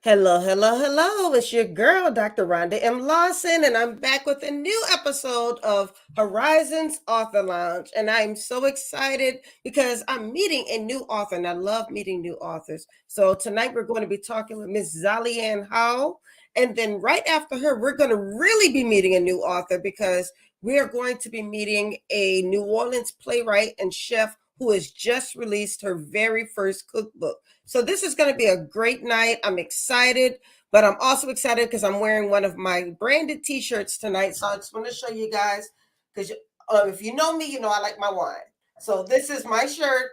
Hello, hello, hello. It's your girl, Dr. Rhonda M. Lawson, and I'm back with a new episode of Horizons Author Lounge. And I'm so excited because I'm meeting a new author, and I love meeting new authors. So tonight we're going to be talking with Miss Zollyann Howell. And then right after her, we're going to really be meeting a new author because we are going to be meeting a New Orleans playwright and chef who has just released her very first cookbook. So this is going to be a great night. I'm excited, but I'm also excited because I'm wearing one of my branded t-shirts tonight. So I just want to show you guys because if you know me, you know I like my wine. So this is my shirt.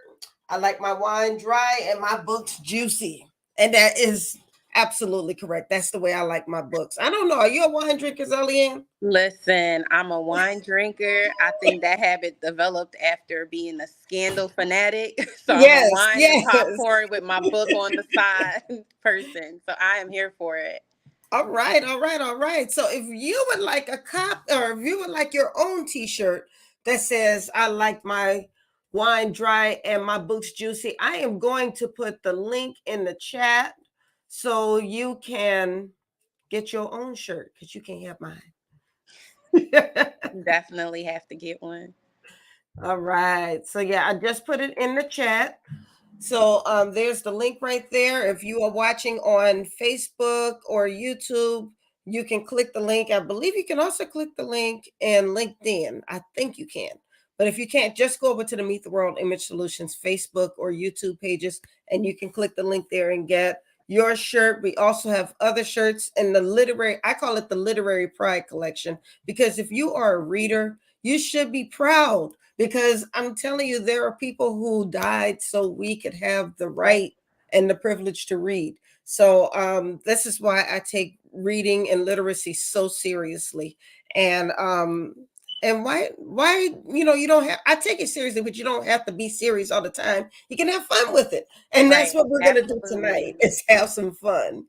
I like my wine dry and my books juicy. And that is absolutely correct. That's the way I like my books. I don't know. Are you a wine drinker, Zollyann? Listen, I'm a wine drinker. I think that habit developed after being a Scandal fanatic. So I'm a Yes, wine and yes. popcorn with my book on the side person. So I am here for it. All right, all right, all right. So if you would like a cop or if you would like your own t-shirt that says I like my wine dry and my books juicy, I am going to put the link in the chat so you can get your own shirt because you can't have mine. Definitely have to get one. All right. So yeah, I just put it in the chat. So there's the link right there. If you are watching on Facebook or YouTube, you can click the link. I believe you can also click the link in LinkedIn. I think you can. But if you can't, just go over to the Meet the World Image Solutions Facebook or YouTube pages, and you can click the link there and get your shirt. We also have other shirts in the literary, I call it the Literary Pride Collection, because if you are a reader, you should be proud because I'm telling you, there are people who died so we could have the right and the privilege to read. So this is why I take reading and literacy so seriously. And why you don't have, I take it seriously, but you don't have to be serious all the time. You can have fun with it. And that's Right. what we're gonna do tonight, Absolutely. is have some fun.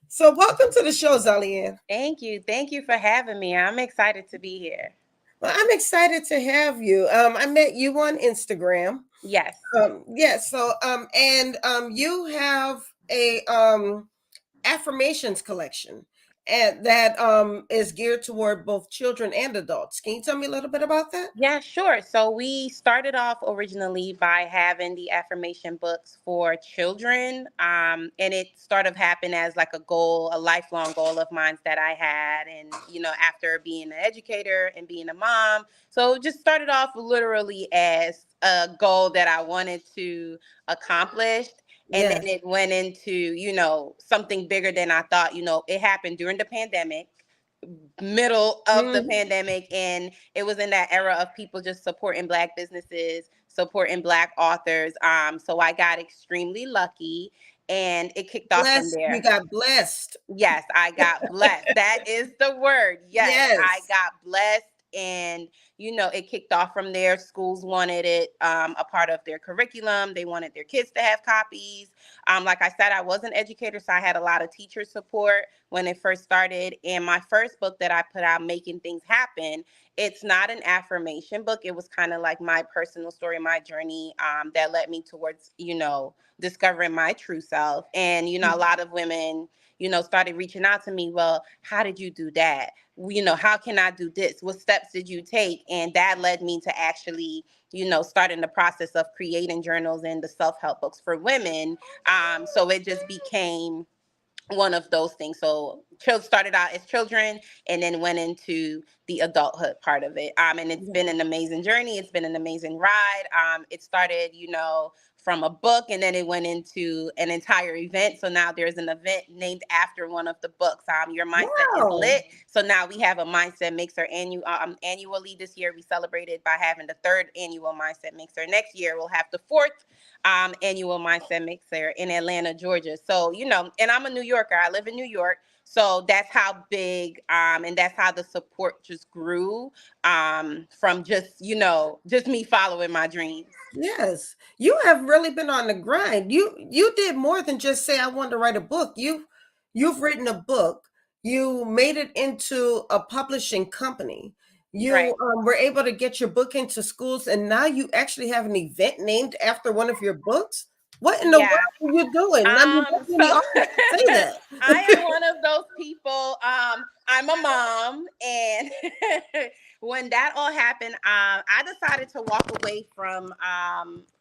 So welcome to the show, Zollyann. Thank you. Thank you for having me. I'm excited to be here. Well, I'm excited to have you. I met you on Instagram. Yes. Yes. So, you have a affirmations collection, and that is geared toward both children and adults. Can you tell me a little bit about that? Yeah, sure. So we started off originally by having the affirmation books for children. And it sort of happened as like a goal, a lifelong goal of mine that I had. And, after being an educator and being a mom. So it just started off literally as a goal that I wanted to accomplish. And then Yes. it went into, something bigger than I thought. It happened during the pandemic, middle of the Mhm. pandemic, and it was in that era of people just supporting Black businesses, supporting Black authors. So I got extremely lucky, and it kicked off from Blessed. You there. got blessed. Yes, I got blessed. That is the word. Yes, I Yes. got blessed. And, it kicked off from there. Schools wanted it a part of their curriculum. They wanted their kids to have copies. Like I said, I was an educator, so I had a lot of teacher support when it first started. And my first book that I put out, Making Things Happen, it's not an affirmation book. It was kind of like my personal story, my journey that led me towards, discovering my true self. And, a lot of women, started reaching out to me. Well, how did you do that? How can I do this? What steps did you take? And that led me to actually, starting the process of creating journals and the self-help books for women. So it just became one of those things. So children started out as children and then went into the adulthood part of it. And it's been an amazing journey. It's been an amazing ride. It started, from a book, and then it went into an entire event. So now there's an event named after one of the books. Your mindset is Wow. lit. So now we have a mindset mixer annually. This year we celebrated by having the third annual mindset mixer. Next year we'll have the fourth annual mindset mixer in Atlanta, Georgia. So, and I'm a New Yorker. I live in New York. So that's how big and that's how the support just grew from just me following my dreams. Yes. You have really been on the grind. You did more than just say I wanted to write a book. You've written a book. You made it into a publishing company. Right. You were able to get your book into schools, and now you actually have an event named after one of your books. What in the world Yeah. are you doing? I mean, not So many authors say I that. am one of those people. I'm a mom, and when that all happened, I decided to walk away from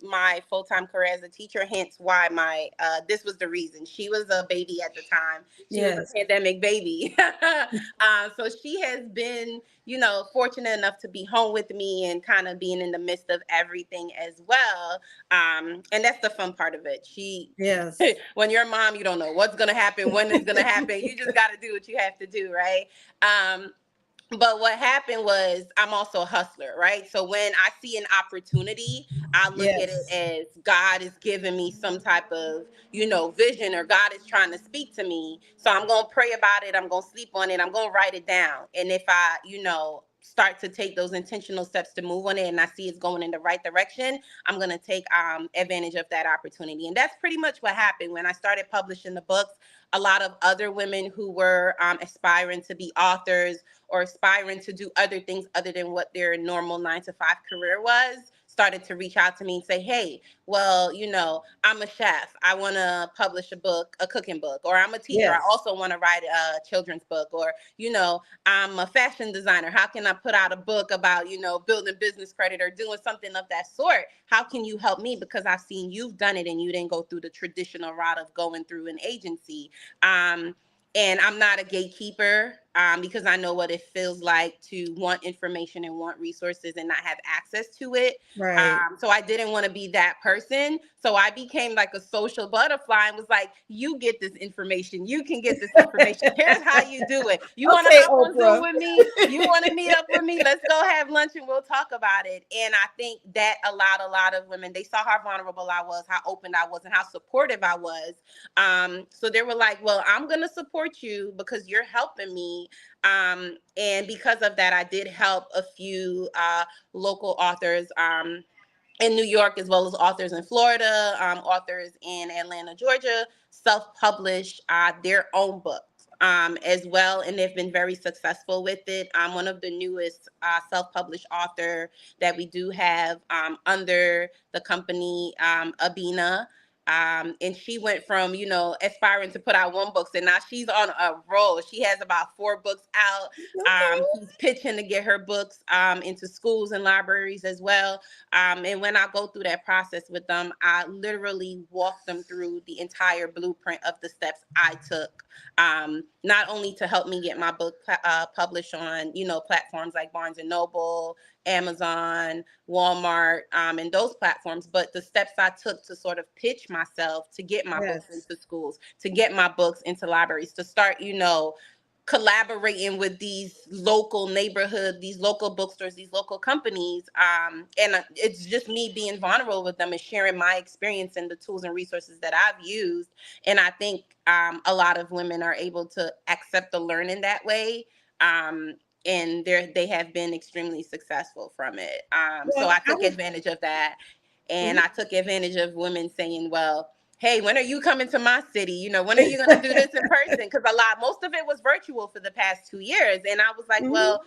my full time career as a teacher. Hence, why my this was the reason. She was a baby at the time. She was a Yes, pandemic baby, so she has been, fortunate enough to be home with me and kind of being in the midst of everything as well. And that's the fun part of it. yes, When you're a mom, you don't know what's going to happen, when it's going to happen. You just got to do what you have to do, right? Um, but what happened was I'm also a hustler, right? So when I see an opportunity, I look at it yes, as God is giving me some type of, vision, or God is trying to speak to me. So I'm going to pray about it. I'm going to sleep on it. I'm going to write it down. And if I, start to take those intentional steps to move on it and I see it's going in the right direction, I'm going to take advantage of that opportunity. And that's pretty much what happened when I started publishing the books. A lot of other women who were aspiring to be authors or aspiring to do other things other than what their normal 9 to 5 career was started to reach out to me and say, hey, well, I'm a chef. I want to publish a book, a cooking book, or I'm a teacher. I yes, also want to write a children's book, or, I'm a fashion designer. How can I put out a book about, building business credit or doing something of that sort? How can you help me? Because I've seen you've done it and you didn't go through the traditional route of going through an agency. Um, and I'm not a gatekeeper, because I know what it feels like to want information and want resources and not have access to it. right. So I didn't want to be that person. So I became like a social butterfly and was like, you get this information. You can get this information. Here's how you do it. You want to Okay, hop on Zoom Oprah. with me? You want to meet up with me? Let's go have lunch and we'll talk about it. And I think that allowed a lot of women, they saw how vulnerable I was, how open I was, and how supportive I was. So they were like, well, I'm going to support you because you're helping me. And because of that, I did help a few local authors in New York, as well as authors in Florida, authors in Atlanta, Georgia, self-publish their own books as well, and they've been very successful with it. I'm one of the newest self-published author that we do have under the company Abina. And she went from, aspiring to put out one book, and now she's on a roll. She has about 4 books out. Okay. She's pitching to get her books into schools and libraries as well. And when I go through that process with them, I literally walk them through the entire blueprint of the steps I took, not only to help me get my book published on, platforms like Barnes and Noble, Amazon, Walmart, and those platforms, but the steps I took to sort of pitch myself, to get my books Yes, into schools, to get my books into libraries, to start, collaborating with these local neighborhood, these local bookstores, these local companies. And it's just me being vulnerable with them and sharing my experience and the tools and resources that I've used. And I think a lot of women are able to accept the learning that way. And they have been extremely successful from it. So well, I I took would. advantage of that. And Mhm. I took advantage of women saying, well, hey, when are you coming to my city? When are you going to do this in person? Because most of it was virtual for the past 2 years. And I was like, Mhm. well,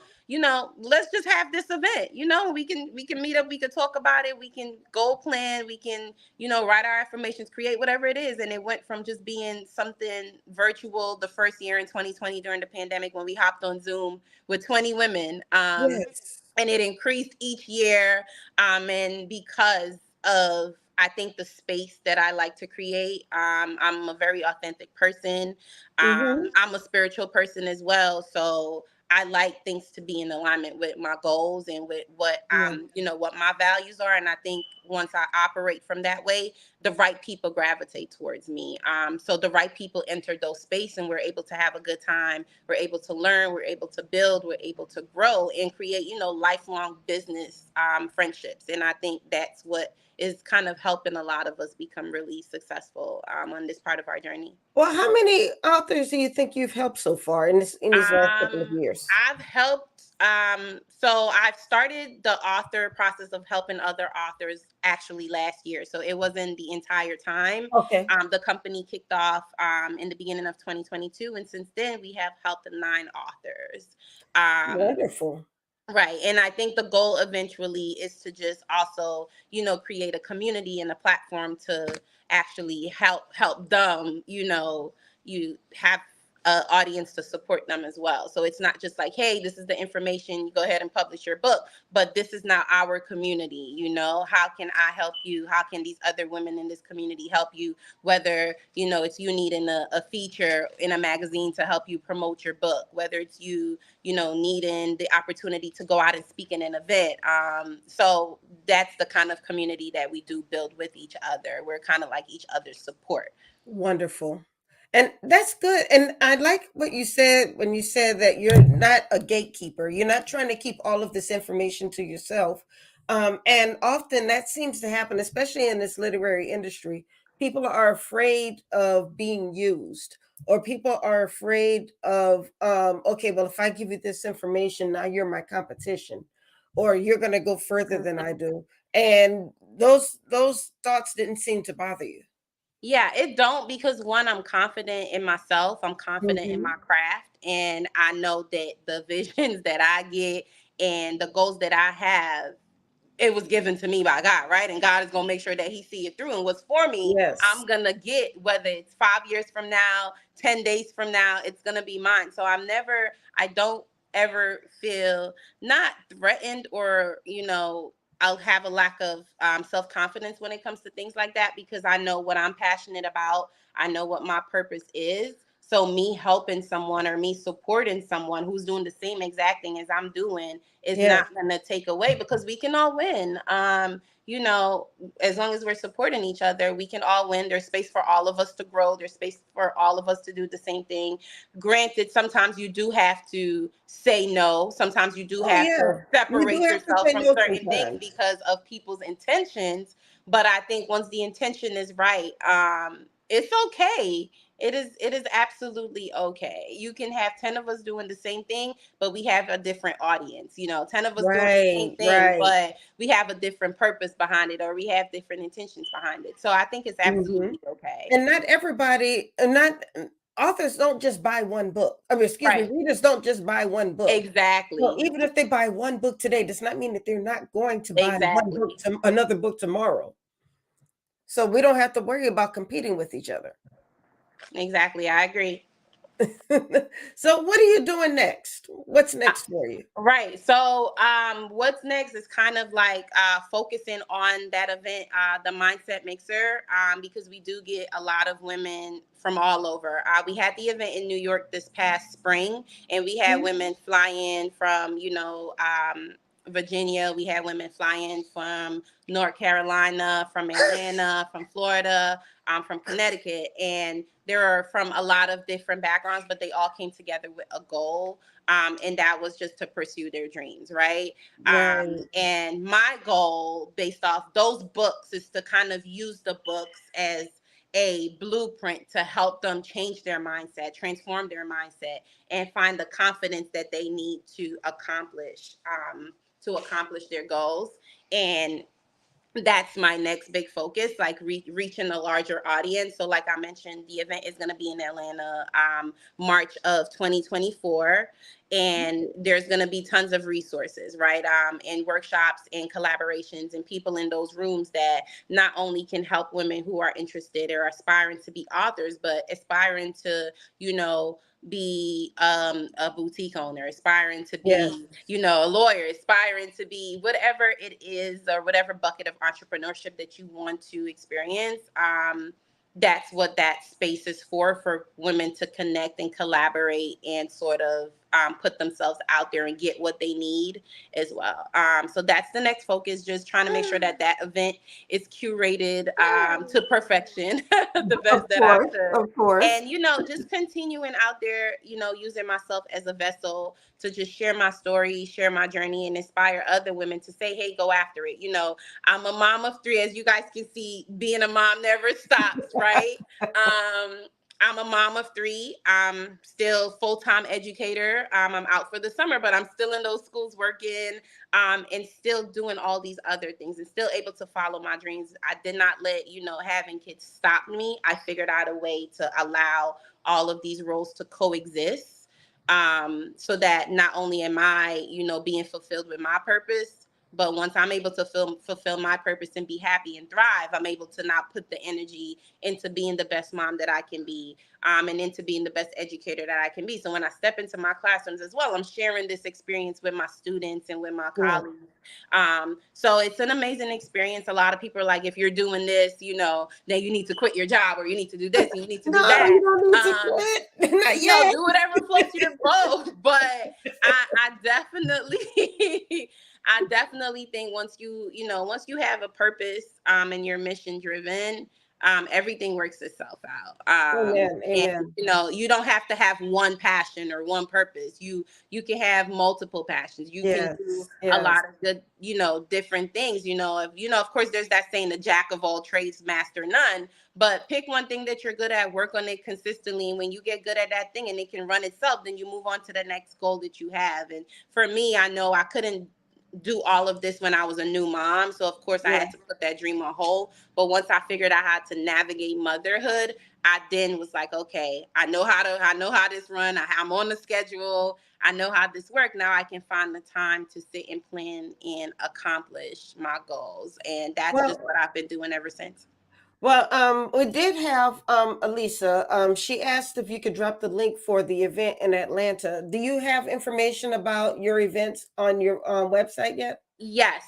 let's just have this event. We can meet up, we can talk about it, we can goal plan, we can, write our affirmations, create whatever it is. And it went from just being something virtual the first year in 2020 during the pandemic when we hopped on Zoom with 20 women. Yes. And it increased each year. And because of, I think, the space that I like to create. I'm a very authentic person. Mhm. I'm a spiritual person as well. So I like things to be in alignment with my goals and with what Yeah. what my values are. And I think once I operate from that way, the right people gravitate towards me. So the right people enter those space and we're able to have a good time. We're able to learn, we're able to build, we're able to grow and create, lifelong business friendships. And I think that's what is kind of helping a lot of us become really successful on this part of our journey. Well, how many authors do you think you've helped so far in these last couple of years? I've helped. So I've started the author process of helping other authors actually last year. So it wasn't the entire time. Okay. The company kicked off in the beginning of 2022, and since then we have helped 9 authors. Um, Wonderful. Right. And I think the goal eventually is to just also, create a community and a platform to actually help them, you have an audience to support them as well. So it's not just like, hey, this is the information, you go ahead and publish your book, but this is now our community, how can I help you? How can these other women in this community help you? Whether, it's you needing a feature in a magazine to help you promote your book, whether it's you needing the opportunity to go out and speak in an event. So that's the kind of community that we do build with each other. We're kind of like each other's support. Wonderful. And that's good. And I like what you said when you said that you're not a gatekeeper. You're not trying to keep all of this information to yourself. And often that seems to happen, especially in this literary industry. People are afraid of being used, or people are afraid of, okay, well, if I give you this information, now you're my competition, or you're going to go further than I do. And those thoughts didn't seem to bother you. Yeah, it don't, because one, I'm confident in myself, I'm confident in my Mhm. craft, and I know that the visions that I get and the goals that I have, it was given to me by God, right? And God is gonna make sure that He see it through. And what's for me, I'm Yes. gonna get, whether it's 5 years from now, 10 days from now, it's gonna be mine. So I don't ever feel not threatened, or I'll have a lack of self confidence when it comes to things like that, because I know what I'm passionate about. I know what my purpose is. So me helping someone or me supporting someone who's doing the same exact thing as I'm doing is Yes. not going to take away, because we can all win. As long as we're supporting each other, we can all win. There's space for all of us to grow. There's space for all of us to do the same thing. Granted, sometimes you do have to say no. Sometimes you do Oh, have to yeah. We do separate have to yourself say from no certain things sometimes. because of people's intentions. But I think once the intention is right, it's okay. It is absolutely okay. You can have 10 of us doing the same thing, but we have a different audience. 10 of us doing the same Right, thing, right. but we have a different purpose behind it, or we have different intentions behind it. So I think it's Mhm. absolutely okay. And not everybody, and not authors don't just buy one book. I mean, excuse me, Right. readers don't just buy one book. So Exactly. even if they buy one book today, does not mean that they're not going to buy one book Exactly. to another book tomorrow. So we don't have to worry about competing with each other. Exactly. I agree. So what are you doing next? What's next for you? Right. So, what's next is kind of like focusing on that event, the Mindset Mixer, because we do get a lot of women from all over. We had the event in New York this past spring, and we had Mhm. women fly in from, Virginia. We had women fly in from North Carolina, from Atlanta, from Florida, from Connecticut, and there are from a lot of different backgrounds, but they all came together with a goal, and that was just to pursue their dreams, right? Right. And my goal, based off those books, is to kind of use the books as a blueprint to help them change their mindset, transform their mindset, and find the confidence that they need to accomplish their goals. And that's my next big focus, like reaching a larger audience. So like I mentioned, the event is going to be in Atlanta, March of 2024, and there's going to be tons of resources, right? And workshops and collaborations and people in those rooms that not only can help women who are interested or aspiring to be authors, but aspiring to, you know be a boutique owner, aspiring to Yes. be, a lawyer, aspiring to be whatever it is, or whatever bucket of entrepreneurship that you want to experience. That's what that space is for women to connect and collaborate and sort of put themselves out there and get what they need as well. So that's the next focus, just trying to make sure that that event is curated to perfection, the best Of that I course, could. of course. And just continuing out there, using myself as a vessel to just share my story, share my journey, and inspire other women to say, hey, go after it. I'm a mom of three. As you guys can see, being a mom never stops, right? I'm a mom of three. I'm still full-time educator. I'm out for the summer, but I'm still in those schools working, and still doing all these other things and still able to follow my dreams. I did not let, having kids stop me. I figured out a way to allow all of these roles to coexist. so that not only am I, being fulfilled with my purpose, but once I'm able to fulfill my purpose and be happy and thrive, I'm able to now put the energy into being the best mom that I can be, and into being the best educator that I can be. So when I step into my classrooms as well, I'm sharing this experience with my students and with my Yeah. colleagues. So it's an amazing experience. A lot of people are like, if you're doing this, then you need to quit your job, or you need to do this and you need to do No, that. you don't need to Um, quit. Not yet. do whatever floats your boat. But I definitely, I definitely think once you have a purpose, and you're mission driven, everything works itself out. Amen. And Amen. you don't have to have one passion or one purpose. You can have multiple passions. You can do Yes. a Yes. lot of good, different things. Of course, there's that saying, the jack of all trades, master none. But pick one thing that you're good at, work on it consistently. And when you get good at that thing and it can run itself, then you move on to the next goal that you have. And for me, I know I couldn't do all of this when I was a new mom. So of course I Yeah. had to put that dream on hold. But once I figured out how to navigate motherhood, I then was like, okay, I know how this run. I'm on the schedule. I know how this works. Now I can find the time to sit and plan and accomplish my goals. And that's just Well, what I've been doing ever since. we did have Elisa. She asked if you could drop the link for the event in Atlanta. Do you have information about your events on your website yet? Yes.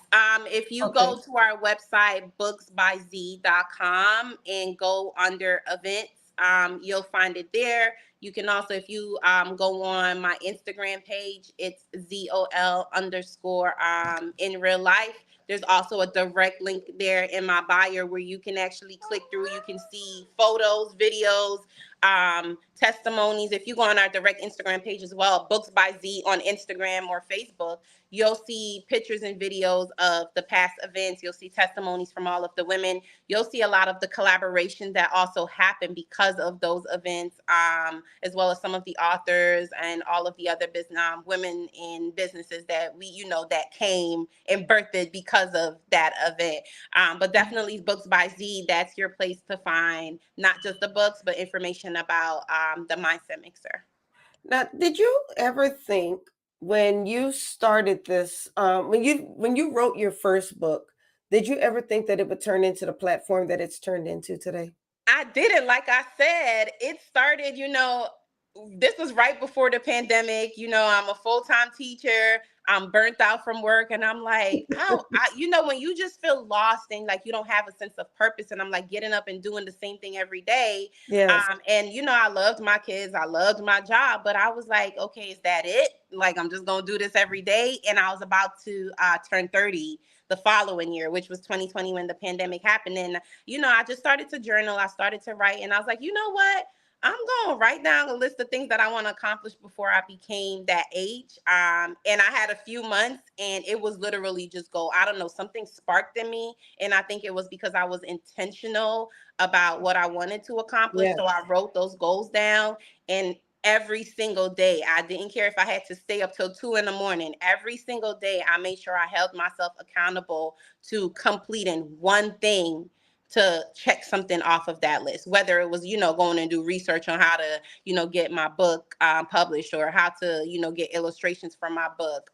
If you Okay. go to our website, booksbyz.com, and go under events, you'll find it there. You can also, if you go on my Instagram page, it's ZOL underscore in real life. There's also a direct link there in my bio where you can actually click through. You can see photos, videos, testimonies. If you go on our direct Instagram page as well, Books by Z on Instagram or Facebook, you'll see pictures and videos of the past events. You'll see testimonies from all of the women. You'll see a lot of the collaborations that also happen because of those events, as well as some of the authors and all of the other business women in businesses that that came and birthed because of that event. But definitely Books by Z, that's your place to find not just the books, but information about the Mindset Mixer. Now, did you ever think when you started this, when you wrote your first book, did you ever think that it would turn into the platform that it's turned into today? I didn't. Like I said, it started, this was right before the pandemic. I'm a full-time teacher. I'm burnt out from work. And I'm like, when you just feel lost and like you don't have a sense of purpose, and I'm like getting up and doing the same thing every day. Yes. And I loved my kids. I loved my job, but I was like, okay, is that it? Like, I'm just going to do this every day. And I was about to turn 30 the following year, which was 2020 when the pandemic happened. And I just started to journal. I started to write, and I was like, you know what? I'm going to write down a list of things that I want to accomplish before I became that age. And I had a few months, and it was literally just go. I don't know, something sparked in me. And I think it was because I was intentional about what I wanted to accomplish. Yes. So I wrote those goals down. And every single day, I didn't care if I had to stay up till 2 in the morning. Every single day, I made sure I held myself accountable to completing one thing, to check something off of that list, whether it was, going and do research on how to, get my book published, or how to, get illustrations for my book.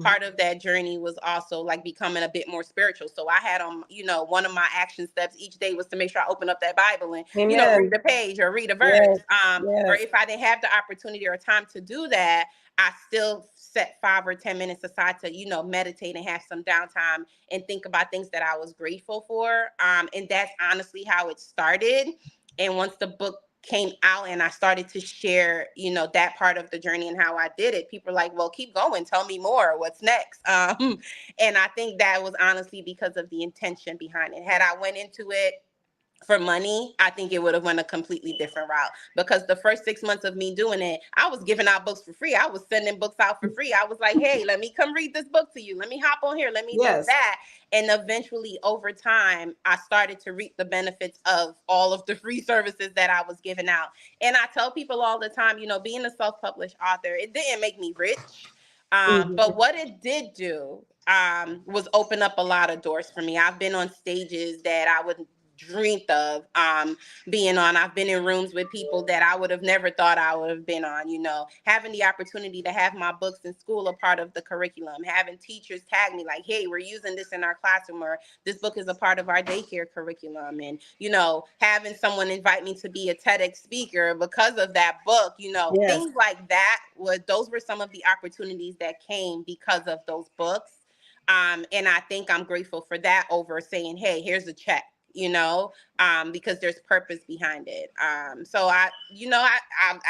Part of that journey was also like becoming a bit more spiritual. So I had one of my action steps each day was to make sure I open up that Bible and, read Amen. a page or read a verse. Yes. Or Yes. if I didn't have the opportunity or time to do that, I still set 5 or 10 minutes aside to, meditate and have some downtime and think about things that I was grateful for. And that's honestly how it started. And once the book came out and I started to share, that part of the journey and how I did it, people are like, well, keep going. Tell me more. What's next? And I think that was honestly because of the intention behind it. Had I went into it for money, I think it would have went a completely different route, because the first 6 months of me doing it, I was giving out books for free. I was sending books out for free. I was like, hey, let me come read this book to you. Let me hop on here. Let me do Yes. that. And eventually over time, I started to reap the benefits of all of the free services that I was giving out. And I tell people all the time, being a self-published author, it didn't make me rich. But Mhm. what it did do was open up a lot of doors for me. I've been on stages that I would dreamed of being on. I've been in rooms with people that I would have never thought I would have been on, having the opportunity to have my books in school a part of the curriculum, having teachers tag me like, hey, we're using this in our classroom, or this book is a part of our daycare curriculum. And, having someone invite me to be a TEDx speaker because of that book, Yes. things like that those were some of the opportunities that came because of those books. And I think I'm grateful for that over saying, hey, here's a check, because there's purpose behind it. So I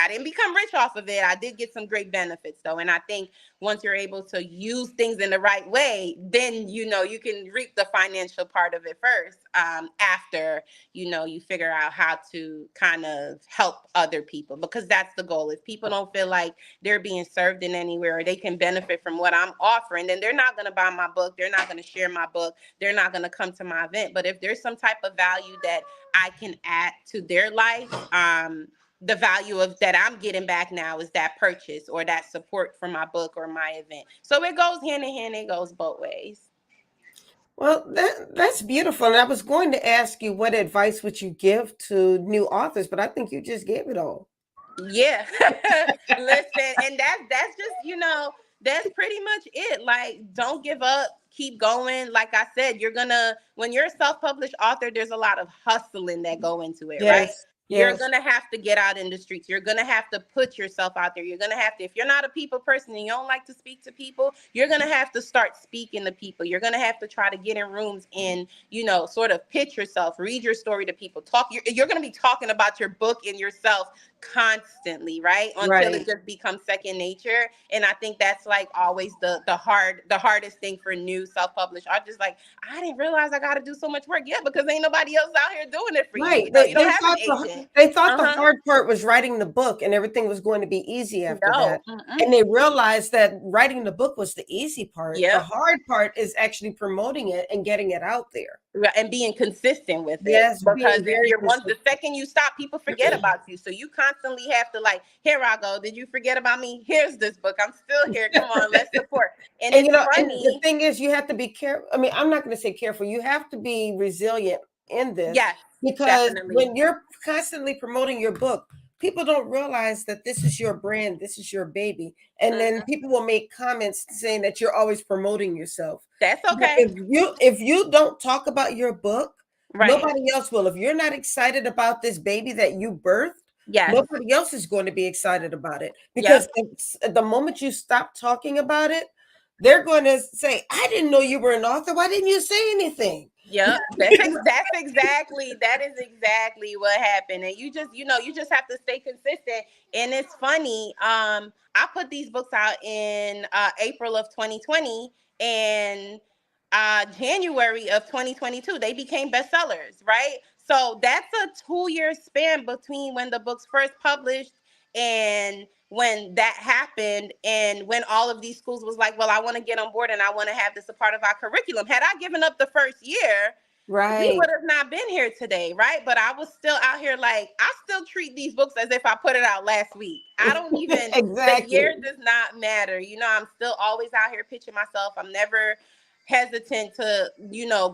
didn't become rich off of it. I did get some great benefits though. And I think once you're able to use things in the right way, then, you can reap the financial part of it first, after, you figure out how to kind of help other people, because that's the goal. If people don't feel like they're being served in anywhere or they can benefit from what I'm offering, then they're not going to buy my book. They're not going to share my book. They're not going to come to my event. But if there's some type of value that I can add to their life, the value of that I'm getting back now is that purchase or that support for my book or my event. So it goes hand in hand. It goes both ways. Well, that's beautiful. And I was going to ask you what advice would you give to new authors, but I think you just gave it all. Yeah. Listen, and that's just, that's pretty much it. Like, don't give up, keep going. Like I said, when you're a self-published author, there's a lot of hustling that go into it, right? Yes, You're yes, gonna have to get out in the streets. You're gonna have to put yourself out there. You're gonna have to, if you're not a people person and you don't like to speak to people, you're gonna have to start speaking to people. You're gonna have to try to get in rooms and, sort of pitch yourself, read your story to people. You're gonna be talking about your book and yourself constantly, right? Until it right. just becomes second nature. And I think that's like always the hardest thing for new self-published artists. Like, I didn't realize I got to do so much work. Yeah, because ain't nobody else out here doing it for you. Right. You don't have an agent. They thought the Uh-huh. hard part was writing the book and everything was going to be easy after that. No. Mm-mm. And they realized that writing the book was the easy part. The Yep. hard part is actually promoting it and getting it out there. Right, and being consistent with it, Yes, because being if very the consistent. second you stop, people forget about you. So you constantly have to, like, here I go, did you forget about me? Here's this book, I'm still here, come on, let's support. And And it's and the funny. thing is, you have to be careful. I mean, I'm not going to say careful. You have to be resilient in this Yes, because definitely. when you're constantly promoting your book, people don't realize that this is your brand, this is your baby, and then Hmm. people will make comments saying that you're always promoting yourself. That's But okay. if you don't talk about your book, Right. nobody else will. If you're not excited about this baby that you birthed, Yes. nobody else is going to be excited about it because Yep. the moment you stop talking about it, they're going to say, I didn't know you were an author. Why didn't you say anything? Yep, that's exactly what happened. And you just have to stay consistent. And it's funny, I put these books out in April of 2020, and January of 2022 they became bestsellers, right? So that's a 2-year span between when the books first published and when that happened, and when all of these schools was like, well, I want to get on board and I want to have this a part of our curriculum. Had I given up the first year, we Right. would have not been here today, right? But I was still out here, like, I still treat these books as if I put it out last week. I don't even, the Exactly. year does not matter. I'm still always out here pitching myself. I'm never hesitant to,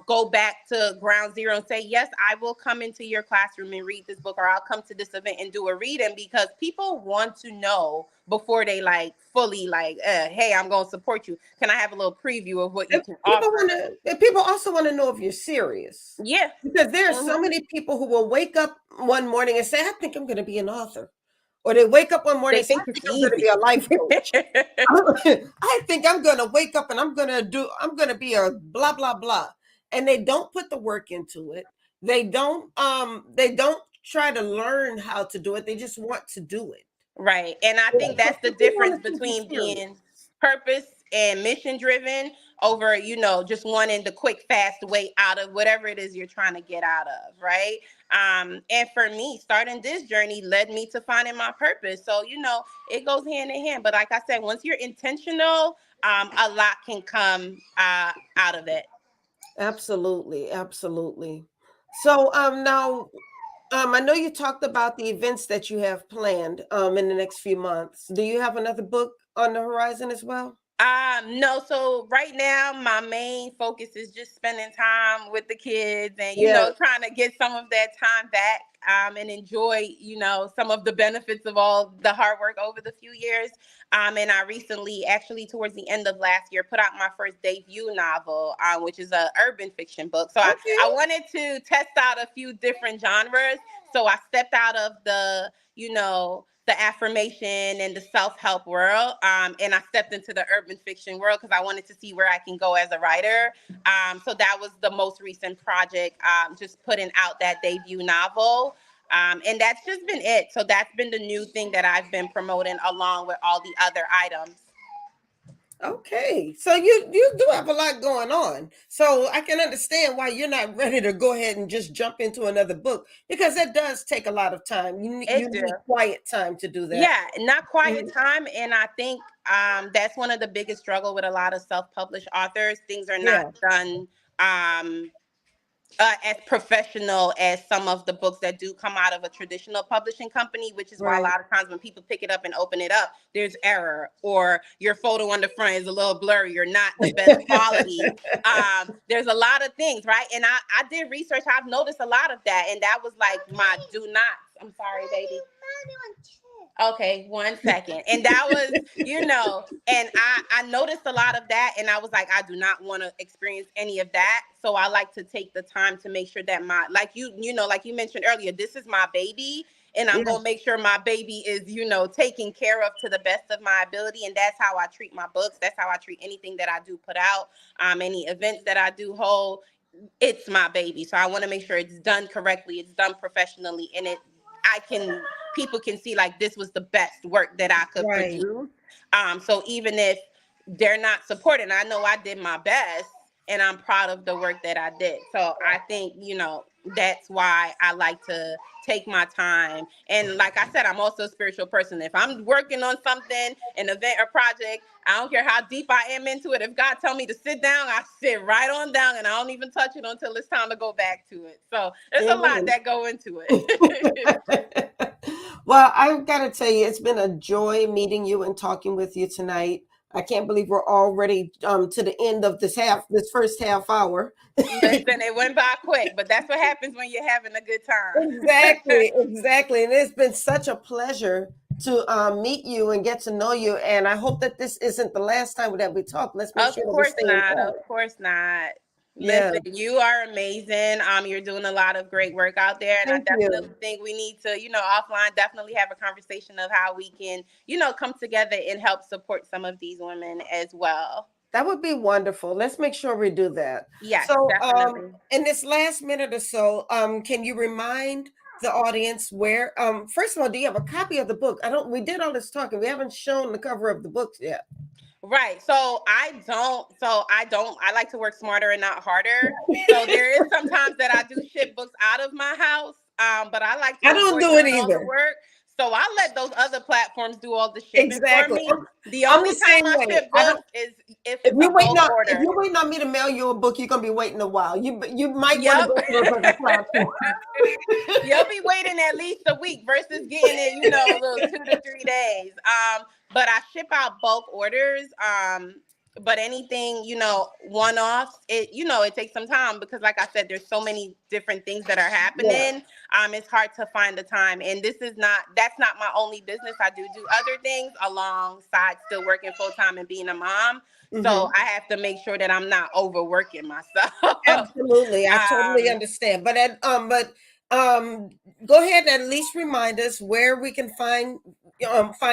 go back to ground zero and say, yes, I will come into your classroom and read this book, or I'll come to this event and do a reading, because people want to know before they, like, fully, like, hey, I'm going to support you. Can I have a little preview of what you And can people offer? want to. People also want to know if you're serious, Yeah. because there are so Hmm. many people who will wake up one morning and say, "I think I'm going to be an author," or they wake up one morning They and say, think "I it's think I'm going to be easy. a life coach." I think I'm going to wake up and I'm going to be a blah blah blah, and they don't put the work into it. They don't try to learn how to do it. They just want to do it. Right. And I Yeah, think so that's the people want difference to think you're between serious. being purpose and mission driven over, just wanting the quick, fast way out of whatever it is you're trying to get out of. Right. And for me, starting this journey led me to finding my purpose. So, it goes hand in hand. But like I said, once you're intentional, a lot can come out of it. Absolutely, absolutely. So now I know you talked about the events that you have planned in the next few months. Do you have another book on the horizon as well? No, so right now my main focus is just spending time with the kids and, Yeah. trying to get some of that time back, and enjoy, some of the benefits of all the hard work over the few years. And I recently, actually towards the end of last year, put out my first debut novel, which is a urban fiction book. So I Okay. wanted to test out a few different genres. So I stepped out of the affirmation and the self-help world, and I stepped into the urban fiction world because I wanted to see where I can go as a writer. So that was the most recent project, just putting out that debut novel. And that's just been it. So that's been the new thing that I've been promoting along with all the other items. Okay, so you do have a lot going on, so I can understand why you're not ready to go ahead and just jump into another book, because that does take a lot of time. You It do. need quiet time to do that. Yeah, not quiet Mhm. time. And I think that's one of the biggest struggle with a lot of self-published authors. Things are not Yeah, done um, as professional as some of the books that do come out of a traditional publishing company, which is why a right. lot of times when people pick it up and open it up, there's error, or your photo on the front is a little blurry, or not the best quality. There's a lot of things, right? And I did research. I've noticed a lot of that, and that was like my do nots. I'm sorry, baby. Okay, 1 second. And that was, and I noticed a lot of that, and I was like, I do not want to experience any of that. So I like to take the time to make sure that like like you mentioned earlier, this is my baby, and I'm Yeah, gonna make sure my baby is, taken care of to the best of my ability. And that's how I treat my books. That's how I treat anything that I do put out, any events that I do hold. It's my baby, so I want to make sure it's done correctly, it's done professionally, and I can people can see like this was the best work that I could right, produce. So even if they're not supporting, I know I did my best, and I'm proud of the work that I did. So I think, that's why I like to take my time. And like I said, I'm also a spiritual person. If I'm working on something, an event or project, I don't care how deep I am into it. If God tell me to sit down, I sit right on down, and I don't even touch it until it's time to go back to it. So there's a lot amen. that go into it. Well, I've got to tell you, it's been a joy meeting you and talking with you tonight. I can't believe we're already to the end of this first half hour. Listen, it went by quick, but that's what happens when you're having a good time. Exactly, exactly. And it's been such a pleasure to meet you and get to know you. And I hope that this isn't the last time that we talk. Let's make Of sure that we course stay in not. Of touch. course not. Yeah, Listen, you are amazing. You're doing a lot of great work out there, and I thank definitely you. think we need to, offline, definitely have a conversation of how we can, come together and help support some of these women as well. That would be wonderful. Let's make sure we do that. Yes, So, definitely. in this last minute or so, can you remind the audience where, first of all, do you have a copy of the book? I don't, we did all this talking. We haven't shown the cover of the books yet. Right. I like to work smarter and not harder. So there is sometimes that I do ship books out of my house. But I like I to don't avoid do it doing all the either. work. So I let those other platforms do all the shipping for Exactly. me. The I'm only the time same I way. ship I don't. books is if it's a If bulk order. you're waiting on me to mail you a book, you're gonna be waiting a while. You might want to Yep. go to those other platforms. You'll be waiting at least a week versus getting it, a little 2 to 3 days. But I ship out bulk orders. But anything, one offs, it takes some time because, like I said, there's so many different things that are Yeah. happening. It's hard to find the time. And that's not my only business. I do other things alongside still working full time and being a mom. So Hmm. I have to make sure that I'm not overworking myself. Absolutely, I totally um, understand. But go ahead and at least remind us where we can find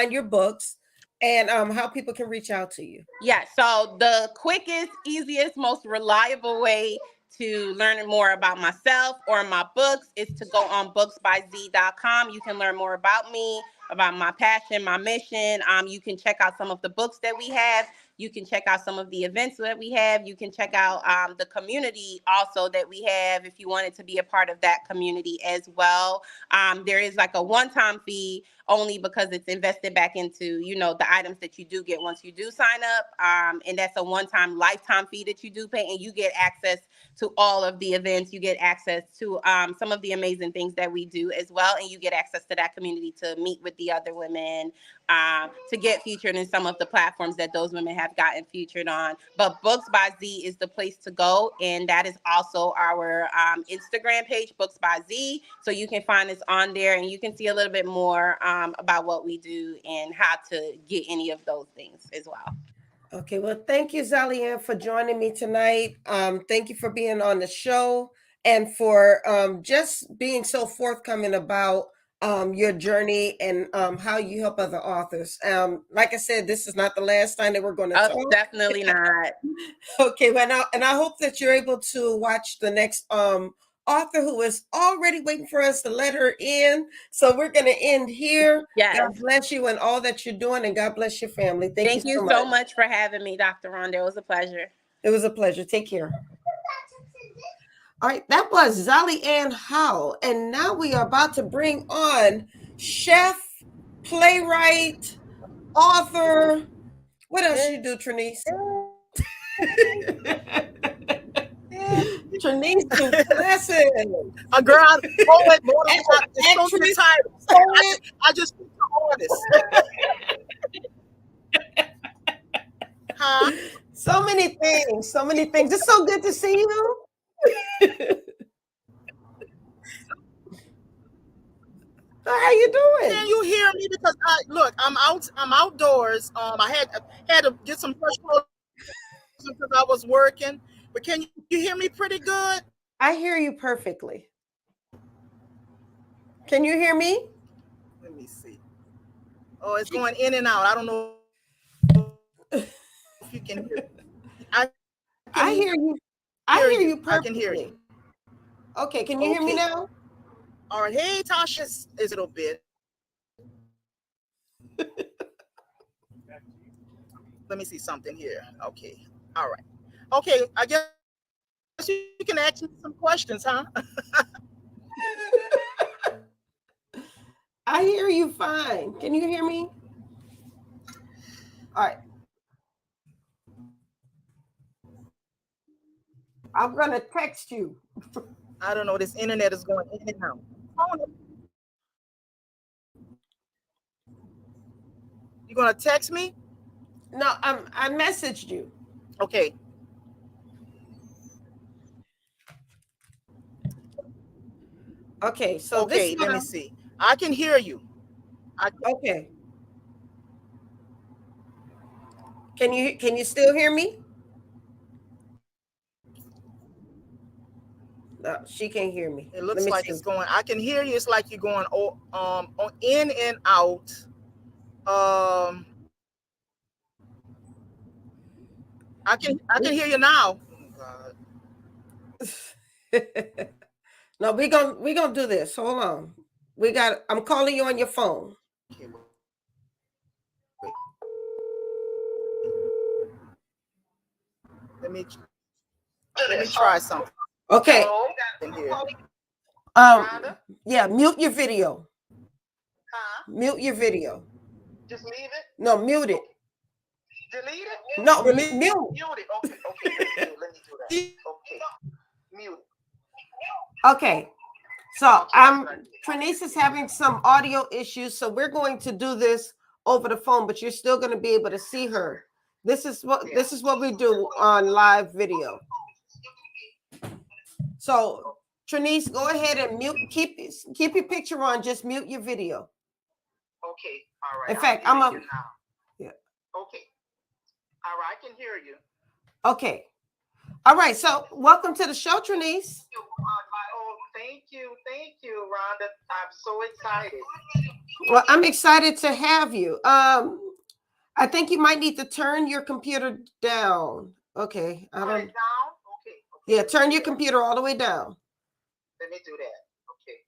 your books, and how people can reach out to you. Yeah, so the quickest, easiest, most reliable way to learn more about myself or my books is to go on booksbyz.com. You can learn more about me, about my passion, my mission. You can check out some of the books that we have. You can check out some of the events that we have. You can check out the community also that we have if you wanted to be a part of that community as well. There is like a one-time fee only because it's invested back into, the items that you do get once you do sign up. And that's a one-time lifetime fee that you do pay, and you get access to all of the events. You get access to some of the amazing things that we do as well. And you get access to that community to meet with the other women to get featured in some of the platforms that those women have gotten featured on. But Books by Z is the place to go, and that is also our Instagram page, Books by Z. So you can find us on there, and you can see a little bit more about what we do and how to get any of those things as well. Okay, well, thank you, Zollyann, for joining me tonight. Thank you for being on the show and for just being so forthcoming about your journey and how you help other authors. Like I said, this is not the last time that we're going to Oh, talk. definitely not. Okay, well, and I hope that you're able to watch the next author who is already waiting for us to let her in. So we're going to end here. Yes. God bless you and all that you're doing, and God bless your family. Thank you Thank you so so much. much for having me, Dr. Rhonda. It was a pleasure. It was a pleasure. Take care. All right, that was Zollyann Howell. And now we are about to bring on chef, playwright, author. What else you do, Trinese? Trinese Duplessis. A girl, poet, more than Actress, I just speak to artists. Huh? So many things, so many things. It's so good to see you. How you doing? Can you hear me? Because I'm outdoors. I had to get some fresh clothes because I was working. But can you hear me pretty good? I hear you perfectly. Can you hear me? Let me see. Oh, it's going in and out. I don't know if you can hear. I hear you. I hear you perfectly. I can hear you. Okay, can you hear me now? All right. Hey, Tasha, is a little bit. Let me see something here. Okay. All right. Okay. I guess you can ask me some questions, huh? I hear you fine. Can you hear me? All right. I'm going to text you. I don't know. This internet is going in and out. You going to text me? No, I messaged you. Okay. Okay, so okay, let me see. I can hear you. Okay. Can you still hear me? No, she can't hear me. It looks like it's going. I can hear you. It's like you're going in and out. I can hear you now. No, we gonna do this. Hold on. I'm calling you on your phone. Okay, wait. Let me try something. Okay. Yeah, mute your video. Huh? Mute your video. Just leave it? No, mute it. Delete it? No, mute. Mute it. Okay. Let me do that. Okay. Mute. Okay. So Trinese is having some audio issues, so we're going to do this over the phone, but you're still going to be able to see her. This is what we do on live video. So Trinese, go ahead and mute. Keep your picture on. Just mute your video. Okay. All right. In fact, I'm up. Yeah. Okay. All right. I can hear you. Okay. All right. So welcome to the show, Trinese. Thank you, Rhonda. I'm so excited. Well, I'm excited to have you. I think you might need to turn your computer down. Okay. Turn it down? Okay. Yeah, turn your computer all the way down. Let me do that. Okay.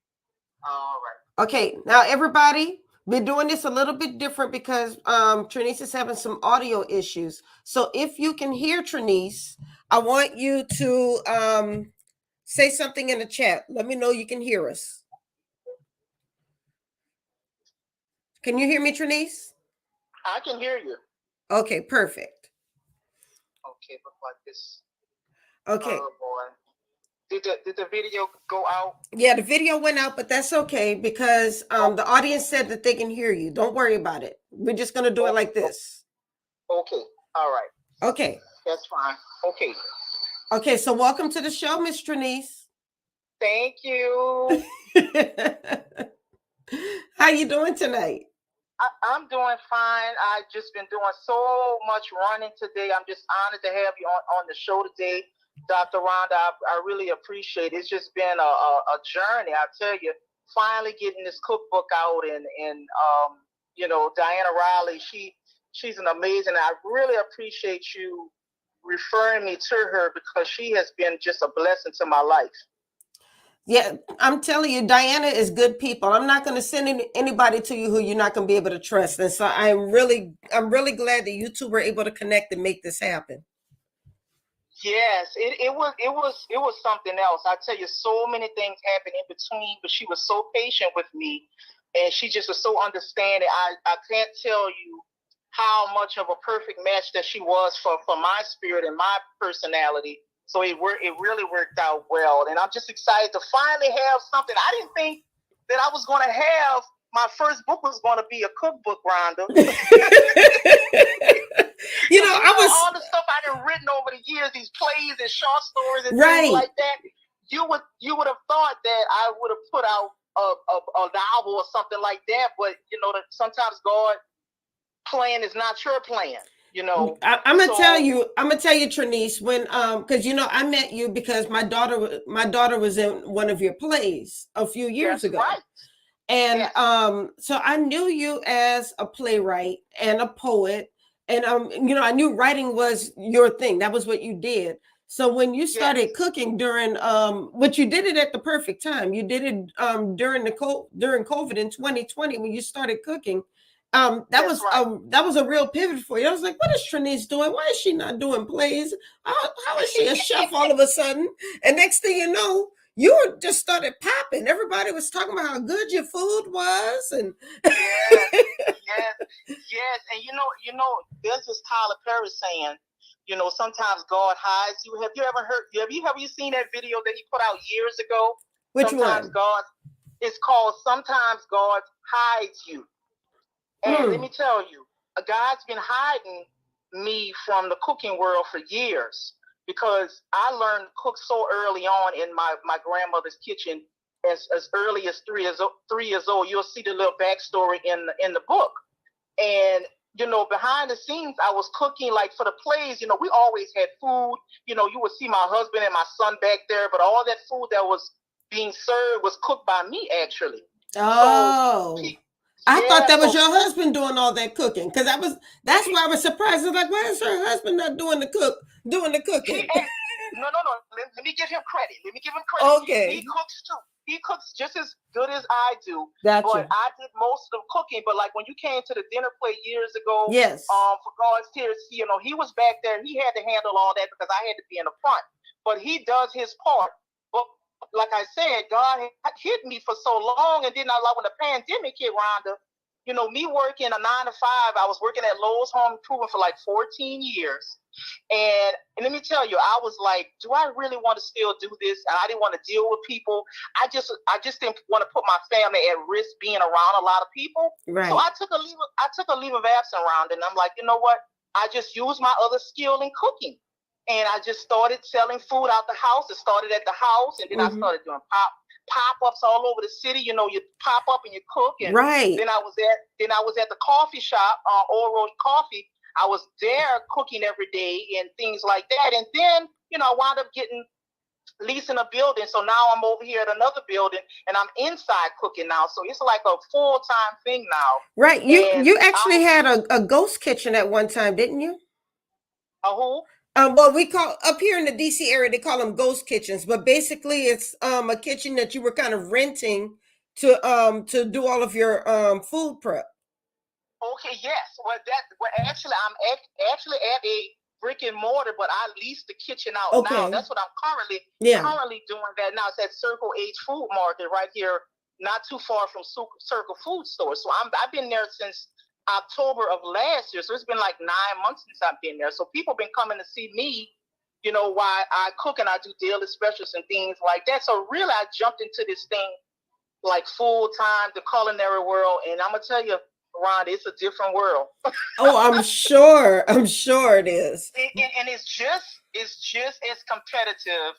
All right. Okay. Now, everybody, we're doing this a little bit different because Trinese is having some audio issues. So if you can hear Trinese, I want you to say something in the chat. Let me know you can hear us. Can you hear me, Trinese? I can hear you. Okay, perfect. Okay, look like this. Okay. Oh boy. Did the video go out? Yeah, the video went out, but that's okay because the audience said that they can hear you. Don't worry about it. We're just going to do it like this. Okay. All right. Okay. That's fine. Okay. Okay, so welcome to the show, Miss Trinese. Thank you. How you doing tonight? I'm doing fine. I've just been doing so much running today. I'm just honored to have you on the show today, Dr. Rhonda. I really appreciate it. It's just been a journey. I tell you, finally getting this cookbook out, and Diana Riley, she's an amazing. I really appreciate you referring me to her because she has been just a blessing to my life. Yeah, I'm telling you, Diana is good people. I'm not going to send anybody to you who you're not going to be able to trust. And so I'm really glad that you two were able to connect and make this happen. Yes, it was something else. I tell you, so many things happened in between, but she was so patient with me, and she just was so understanding. I can't tell you how much of a perfect match that she was for my spirit and my personality. So it really worked out well, and I'm just excited to finally have something. I didn't think that I was going to have my first book was going to be a cookbook, Rhonda. I was all the stuff I done written over the years, these plays and short stories and things like that. You would have thought that I would have put out a novel or something like that, but that sometimes God plan is not your plan. I'm gonna tell you, Trinese, when because I met you because my daughter was in one of your plays a few years ago. Right. And so I knew you as a playwright and a poet, and I knew writing was your thing. That was what you did. So when you started cooking during but you did it at the perfect time. You did it during COVID in 2020 when you started cooking. That was a real pivot for you. I was like, what is Trinese doing? Why is she not doing plays? How is she a chef all of a sudden? And next thing you know, you just started popping. Everybody was talking about how good your food was, and yes. And there's this Tyler Perry saying, sometimes God hides you. Have you ever seen that video that he put out years ago? Which one? It's called Sometimes God Hides You. And let me tell you, God's been hiding me from the cooking world for years, because I learned to cook so early on in my grandmother's kitchen. As early as 3 years old. You'll see the little backstory in the book. And behind the scenes, I was cooking, like for the plays. We always had food. You would see my husband and my son back there, but all that food that was being served was cooked by me, actually. Oh. I thought that was your husband doing all that cooking, because that's why I was surprised. I was like, why is her husband not doing the cooking? No. Let me give him credit. Okay. He cooks too. He cooks just as good as I do. Gotcha. But I did most of the cooking. But like when you came to the dinner plate years ago, yes. For God's tears, he was back there and he had to handle all that because I had to be in the front. But he does his part. But like I said, God hit me for so long, and then when the pandemic hit, Rhonda, me working a 9 to 5, I was working at Lowe's Home Improvement for like 14 years. And let me tell you, I was like, do I really want to still do this? And I didn't want to deal with people. I just didn't want to put my family at risk being around a lot of people. Right. So I took a leave of absence around, and I'm like, you know what? I just used my other skill in cooking. And I just started selling food out the house. It started at the house, and then I started doing pop-ups all over the city. You pop up and you cook. And then I was at the coffee shop, Old Road Coffee. I was there cooking every day and things like that. And then, I wound up leasing a building. So now I'm over here at another building, and I'm inside cooking now. So it's like a full-time thing now. Right. You actually had a ghost kitchen at one time, didn't you? A who? Well, we call up here in the DC area, they call them ghost kitchens, but basically it's a kitchen that you were kind of renting to do all of your food prep. Okay, yes. Actually, I'm actually at a brick and mortar, but I lease the kitchen out now. That's what I'm currently doing that now. It's at Circle H Food Market right here, not too far from Circle Food Store. So I've been there since October of last year. So it's been like 9 months since I've been there. So people have been coming to see me, why I cook and I do daily specials and things like that. So really, I jumped into this thing like full time, the culinary world. And I'm going to tell you, Ron, it's a different world. Oh, I'm sure. I'm sure it is. And it's just as competitive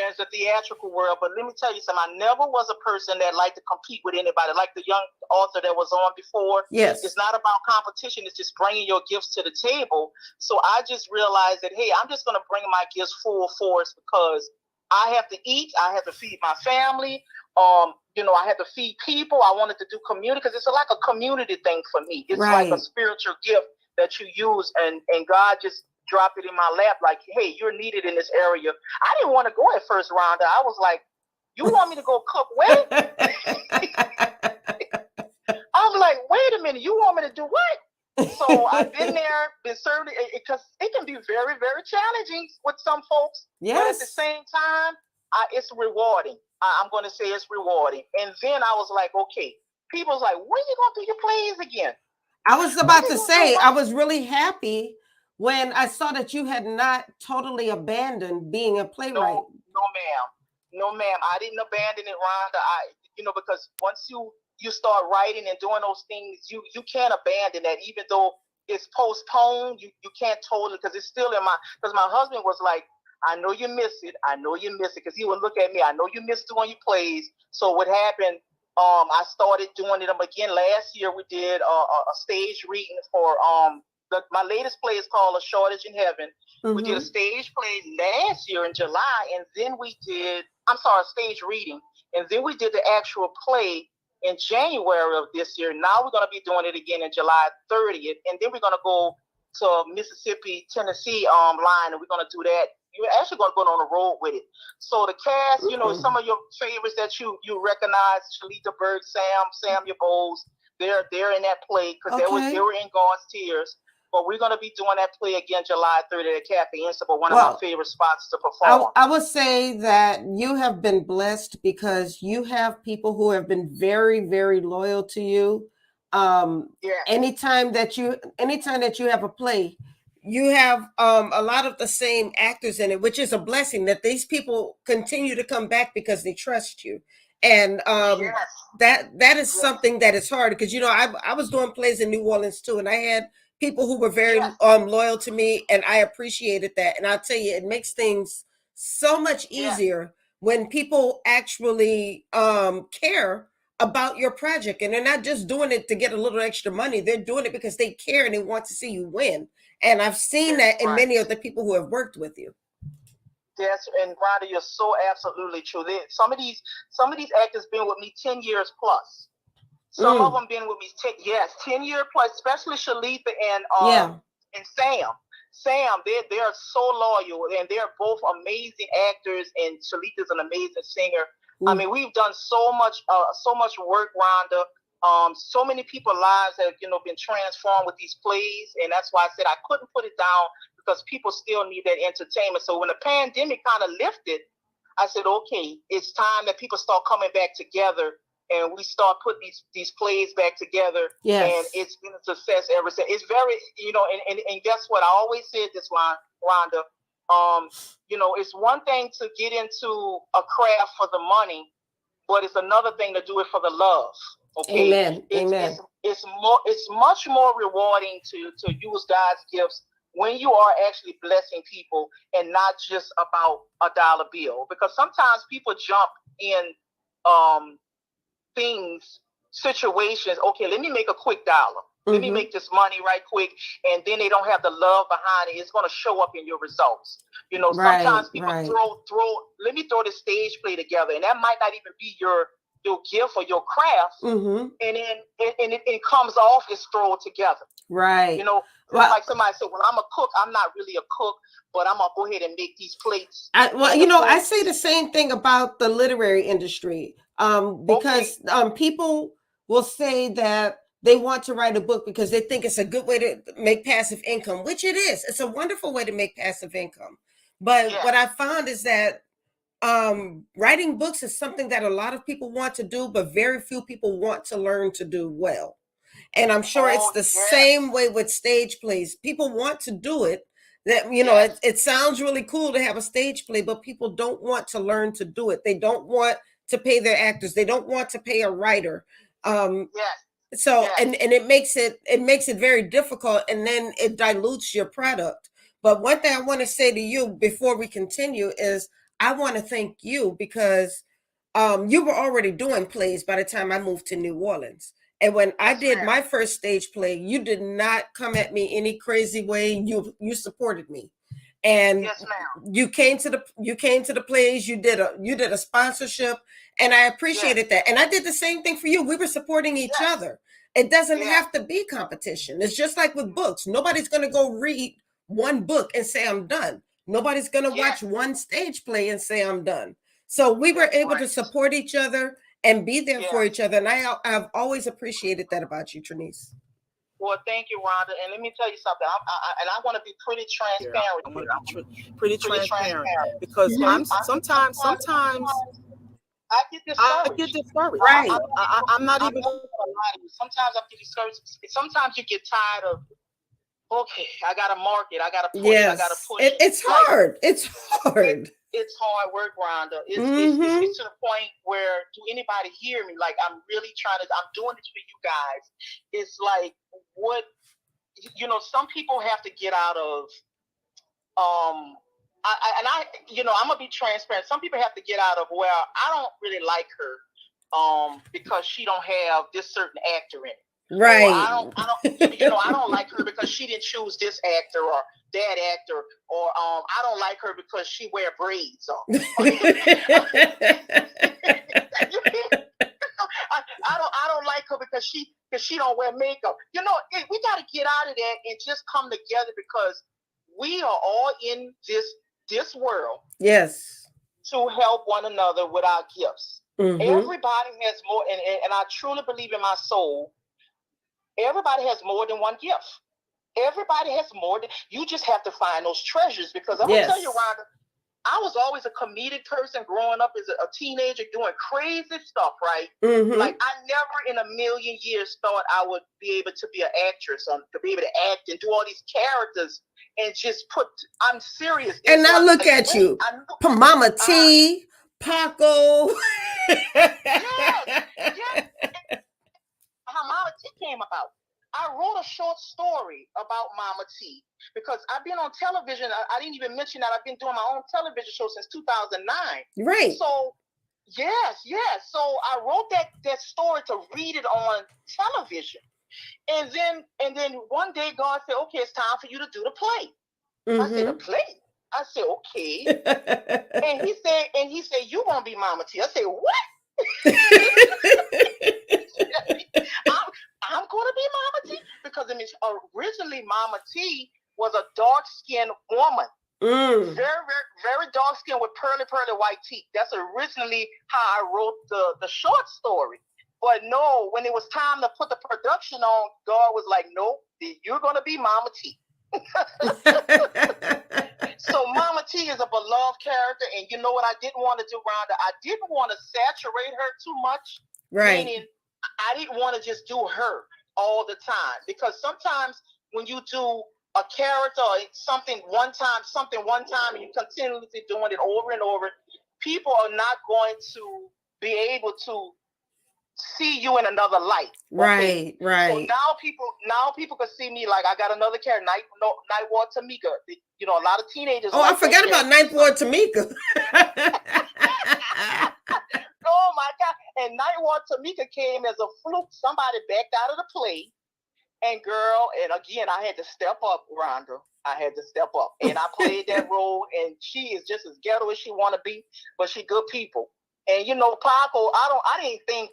as the theatrical world. But let me tell you something. I never was a person that liked to compete with anybody. Like the young author that was on before. Yes. It's not about competition. It's just bringing your gifts to the table. So I just realized that, hey, I'm just going to bring my gifts full force because I have to eat. I have to feed my family. I had to feed people. I wanted to do community because it's like a community thing for me. It's right. like a spiritual gift that you use, and God just dropped it in my lap like, hey, you're needed in this area. I didn't want to go at first, Rhonda. I was like, you want me to go cook where? I'm like, wait a minute, you want me to do what? So I've been there, been served, because it can be very, very challenging with some folks. Yes. But at the same time, it's rewarding. I'm going to say it's rewarding. And then I was like, okay, people's like, when are you going to do your plays again? I was about to say, I was really happy when I saw that you had not totally abandoned being a playwright. No, ma'am. I didn't abandon it, Rhonda. Because once you start writing and doing those things, you can't abandon that, even though it's postponed. You can't totally, because it's still in because my husband was like, I know you miss it. I know you miss it. Because he would look at me. I know you miss doing your plays. So what happened, I started doing them again. Last year we did a stage reading for my latest play is called A Shortage in Heaven. Mm-hmm. We did a stage play last year in July, and then we did, a stage reading. And then we did the actual play in January of this year. Now we're going to be doing it again in July 30th. And then we're going to go to Mississippi, Tennessee line, and we're going to do that. You're actually going to go on the road with it. So the cast, some of your favorites that you recognize, Shalita Bird, Samuel Bowles, they're in that play because they were in God's Tears. But we're going to be doing that play again July 30th at Cafe Insuper, one of my favorite spots to perform. I would say that you have been blessed because you have people who have been very, very loyal to you. Anytime that you have a play, you have a lot of the same actors in it, which is a blessing that these people continue to come back because they trust you. And that is something that is hard because, I was doing plays in New Orleans too, and I had people who were very loyal to me, and I appreciated that. And I'll tell you, it makes things so much easier when people actually care about your project, and they're not just doing it to get a little extra money. They're doing it because they care and they want to see you win. And I've seen that in many of the people who have worked with you. Yes, and Rhonda, you're so absolutely true. Some of these actors been with me 10 years plus. Some of them been with me 10 years plus, especially Shalita and Sam. Sam, they are so loyal, and they're both amazing actors, and Shalita's an amazing singer. I mean, we've done so much work, Rhonda. So many people's lives have, been transformed with these plays, and that's why I said I couldn't put it down because people still need that entertainment. So when the pandemic kind of lifted, I said, okay, it's time that people start coming back together, and we start putting these plays back together. Yes. And it's been a success ever since. It's very, and guess what? I always said this, Rhonda. It's one thing to get into a craft for the money, but it's another thing to do it for the love. Okay. Amen. Amen. It's much more rewarding to use God's gifts when you are actually blessing people and not just about a dollar bill. Because sometimes people jump in situations. Okay, let me make a quick dollar. Let me make this money right quick, and then they don't have the love behind it. It's going to show up in your results. Sometimes people throw. Let me throw the stage play together, and that might not even be your gift or your craft, and then it comes off. It's thrown together. Right. Like somebody said, well, I'm a cook. I'm not really a cook, but I'm gonna go ahead and make these plates. I say the same thing about the literary industry, because people will say that they want to write a book because they think it's a good way to make passive income, which it is. It's a wonderful way to make passive income. But what I found is that writing books is something that a lot of people want to do, but very few people want to learn to do well. And I'm sure it's the same way with stage plays. People want to do it. That it sounds really cool to have a stage play, but people don't want to learn to do it. They don't want to pay their actors. They don't want to pay a writer. So Yes. and it makes it very difficult, and then it dilutes your product. But one thing I want to say to you before we continue is I want to thank you because you were already doing plays by the time I moved to New Orleans. And when I Yes, did ma'am. my first stage play, you did not come at me any crazy way. You supported me. And Yes, ma'am. you came to the plays, you did a sponsorship, and I appreciated Yes. that. And I did the same thing for you. We were supporting each Yes. other. It doesn't Yeah. have to be competition. It's just like with books. Nobody's going to go read one book and say I'm done. Nobody's going to watch Yes. one stage play and say I'm done. So we were That's able to right. support each other and be there for Yeah. each other. And I've always appreciated that about you, Trinese. Well, thank you, Rhonda. And let me tell you something. I want to be pretty transparent. I'm gonna be pretty transparent because I'm sometimes I get discouraged. I get discouraged. Right. I'm not even. gonna lie to you. Sometimes I get discouraged. Sometimes you get tired of. Okay, I gotta market. I gotta push. I gotta Yes. push. It's hard. It's hard. It's hard work, Rhonda. Mhm. It's to the point where do anybody hear me? Like I'm really trying to. I'm doing this for you guys. It's like what some people have to get out of. I'm gonna be transparent. Some people have to get out of. Well, I don't really like her, because she don't have this certain actor in it. Right. Or I don't like her because she didn't choose this actor or that actor, or I don't like her because she wear braids on. I don't like her because she don't wear makeup. We got to get out of that and just come together because we are all in this world. Yes. To help one another with our gifts. Mm-hmm. Everybody has more, and I truly believe in my soul. Everybody has more than one gift. Everybody has more than you. Just have to find those treasures because I'm gonna tell you, Rhonda, I was always a comedic person growing up as a teenager doing crazy stuff, right? Mm-hmm. Like I never in a million years thought I would be able to be an actress, to be able to act and do all these characters and just I'm serious. And now look at you, Mama T, Paco. Yes. How Mama T came about. I wrote a short story about Mama T because I've been on television. I didn't even mention that I've been doing my own television show since 2009. Right. So, yes. So I wrote that story to read it on television. And then one day God said, okay, it's time for you to do the play. Mm-hmm. I said, the play? I said, okay. and he said, you won't be Mama T. I said, what? I'm going to be Mama T because originally Mama T was a dark-skinned woman. Very, very, very dark skin with pearly white teeth. That's originally how I wrote the short story. But no, when it was time to put the production on, God was like, nope, you're going to be Mama T. So Mama T is a beloved character, and you know what I didn't want to do, Rhonda? I didn't want to saturate her too much. Right. Meaning, I didn't want to just do her all the time because sometimes when you do a character or something one time, and you continuously doing it over and over, people are not going to be able to see you in another light. Okay? Right. So now people can see me like I got another character, Night Ward Tamika. A lot of teenagers. Oh, I forgot about Night Ward Tamika. Oh my God! And Night Ward Tamika came as a fluke. Somebody backed out of the play, and again, I had to step up, Rhonda. I had to step up, and I played that role. And she is just as ghetto as she want to be, but she good people. And Paco, I didn't think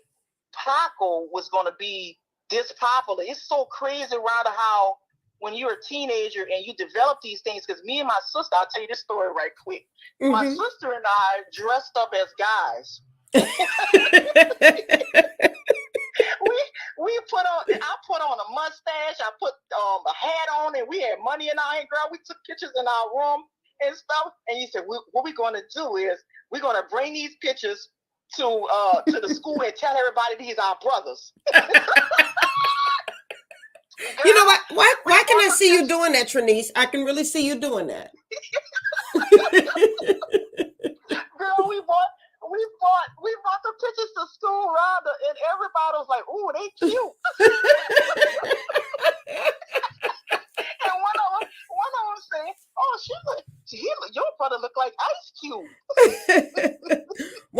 Paco was going to be this popular. It's so crazy, Rhonda, how when you're a teenager and you develop these things, because me and my sister, I'll tell you this story right quick. Mm-hmm. My sister and I dressed up as guys. I put on a mustache, I put a hat on, and we had money in our hand, girl. We took pictures in our room and stuff. And he said, what we're going to do is we're going to bring these pictures to the school and tell everybody these are our brothers. Girl, you know what? Why can I see you doing that, Trinese? I can really see you doing that. Girl, we brought the pictures to school, Rhonda, and everybody was like, "Ooh, they cute."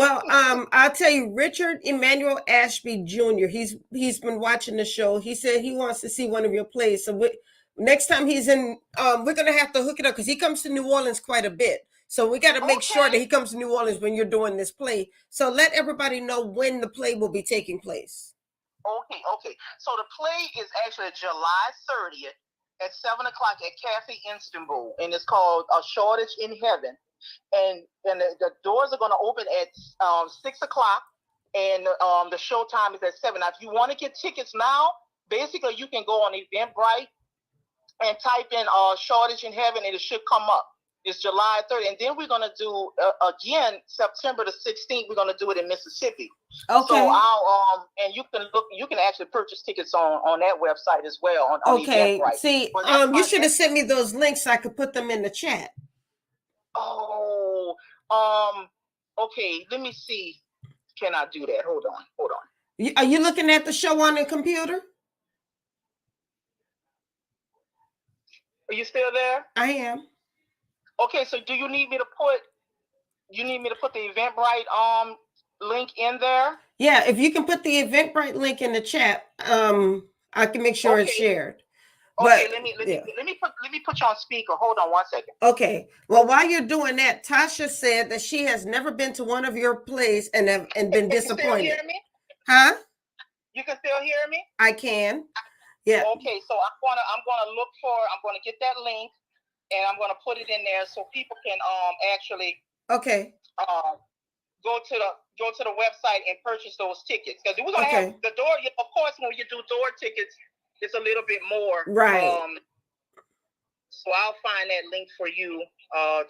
Well, I'll tell you, Richard Emmanuel Ashby Jr. He's been watching the show. He said he wants to see one of your plays. So next time he's in, we're gonna have to hook it up because he comes to New Orleans quite a bit. So we got to make sure that he comes to New Orleans when you're doing this play. So let everybody know when the play will be taking place. Okay. So the play is actually July 30th at 7 o'clock at Cafe Istanbul, and it's called A Shortage in Heaven. And the doors are going to open at 6 o'clock, and the show time is at 7. Now, if you want to get tickets now, basically you can go on Eventbrite and type in Shortage in Heaven, and it should come up. It's July 30th, and then we're going to do again September the 16th. We're going to do it in Mississippi. Okay. So I'll and you can actually purchase tickets on that website as well. On okay. Eventbrite. See, you should have sent me those links so I could put them in the chat. Oh, okay. Let me see. Can I do that? Hold on. Are you looking at the show on the computer? Are you still there? I am. Okay, so do you need me to put the Eventbrite link in there? Yeah, if you can put the Eventbrite link in the chat, I can make sure it's shared. Okay, let me put you on speaker. Hold on 1 second. Okay. Well, while you're doing that, Tasha said that she has never been to one of your plays and been disappointed. You still hear me? Huh? You can still hear me? I can. Yeah. Okay, so I'm gonna get that link, and I'm gonna put it in there so people can actually okay go to the website and purchase those tickets, because we're gonna have the door. Of course, when you do door tickets, it's a little bit more. Right. So I'll find that link for you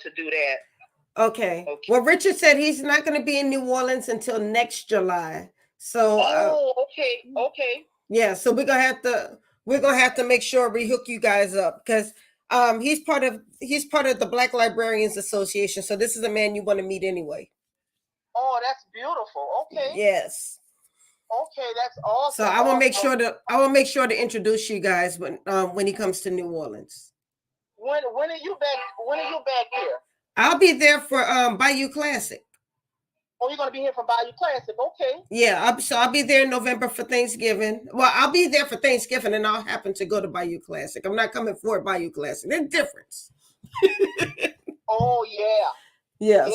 to do that. Okay. Well, Richard said he's not going to be in New Orleans until next July. So. Okay. Yeah. So we're gonna have to make sure we hook you guys up, because he's part of the Black Librarians Association. So this is a man you want to meet anyway. Oh, that's beautiful. Okay. Yes. Okay, that's awesome. So I will make sure to introduce you guys when he comes to New Orleans. When are you back? When are you back here? I'll be there for Bayou Classic. Oh, you're gonna be here for Bayou Classic? Okay. Yeah, I'll be there in November for Thanksgiving. Well, I'll be there for Thanksgiving, and I'll happen to go to Bayou Classic. I'm not coming for Bayou Classic. There's a difference. Oh yeah. Yes.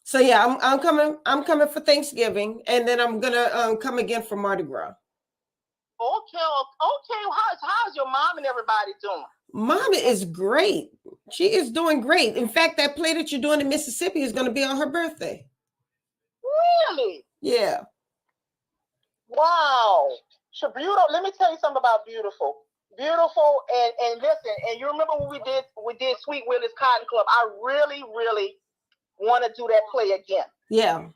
So yeah, I'm coming for Thanksgiving, and then I'm gonna come again for Mardi Gras. Okay. How's your mom and everybody doing? Mama is great. She is doing great. In fact, that play that you're doing in Mississippi is going to be on her birthday. Really? Yeah. Wow. So beautiful. Let me tell you something about beautiful. Beautiful, and listen. And you remember when we did Sweet Willie's Cotton Club? I really want to do that play again. Yeah.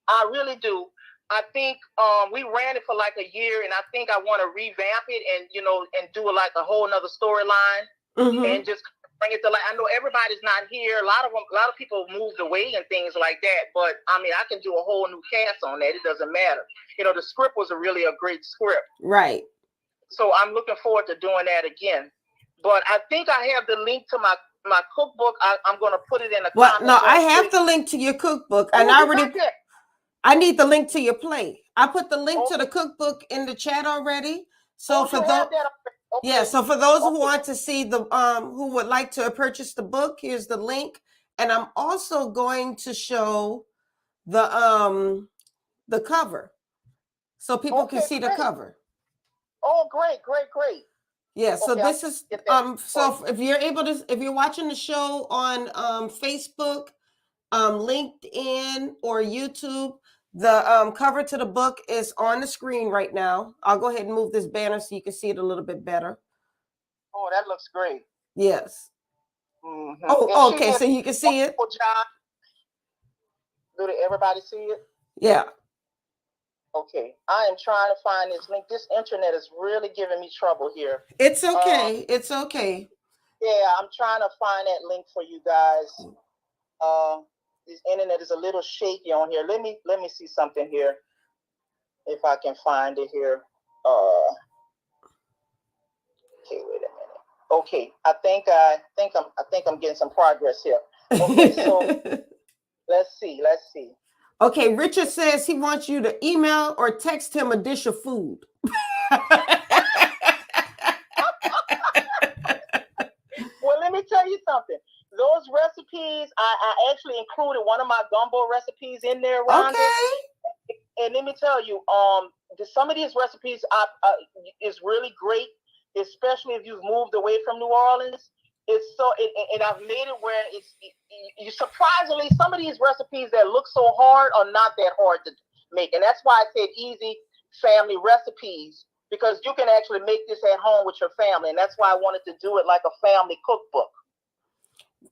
I really do. I think we ran it for like a year, and I think I want to revamp it and do like a whole nother storyline, and just bring it to life. I know everybody's not here. A lot of people moved away and things like that, but I mean, I can do a whole new cast on that. It doesn't matter. The script was really a great script. Right. So I'm looking forward to doing that again. But I think I have the link to my cookbook. I'm going to put it in a comment. No, I have the link to your cookbook, and I need the link to your play. I put the link to the cookbook in the chat already. So for those, so for those who want to see who would like to purchase the book, here's the link. And I'm also going to show the cover, so people can see the cover. Oh, great. Yeah, so this is so if you're watching the show on Facebook, LinkedIn, or YouTube, the cover to the book is on the screen right now. I'll go ahead and move this banner so you can see it a little bit better. Oh, that looks great. Yes. Mm-hmm. Oh, okay, so you can see it. Do everybody see it? Yeah. Okay, I am trying to find this link. This internet is really giving me trouble here. It's okay. It's okay. Yeah, I'm trying to find that link for you guys. This internet is a little shaky on here. Let me see something here, if I can find it here. Okay, wait a minute. Okay, I think I'm getting some progress here. Okay, so let's see. Okay, Richard says he wants you to email or text him a dish of food. Well, let me tell you something. Those recipes, I actually included one of my gumbo recipes in there, Rhonda. Okay. And let me tell you, some of these recipes is really great, especially if you've moved away from New Orleans. It's so, and I've made it where you surprisingly, some of these recipes that look so hard are not that hard to make, and that's why I said easy family recipes, because you can actually make this at home with your family, and that's why I wanted to do it like a family cookbook.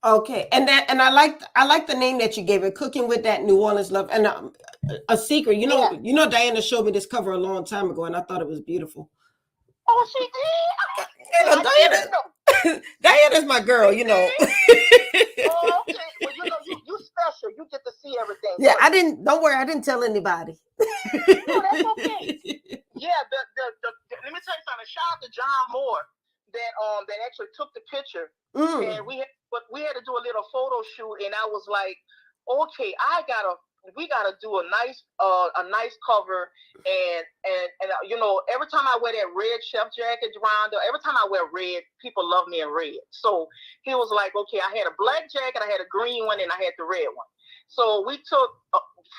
Okay, and I like the name that you gave it, Cooking with That New Orleans Love. And a secret, Diana showed me this cover a long time ago, and I thought it was beautiful. Oh, she did. Diana's my girl, Oh, okay. Well, you special. You get to see everything. Yeah, don't worry, I didn't tell anybody. No, that's okay. Yeah, let me tell you something. Shout out to John Moore that actually took the picture. And we had to do a little photo shoot, and I was like, okay, we gotta do a nice cover, and every time I wear that red chef jacket, Rhonda, every time I wear red, people love me in red. So he was like, okay, I had a black jacket, I had a green one, and I had the red one. So we took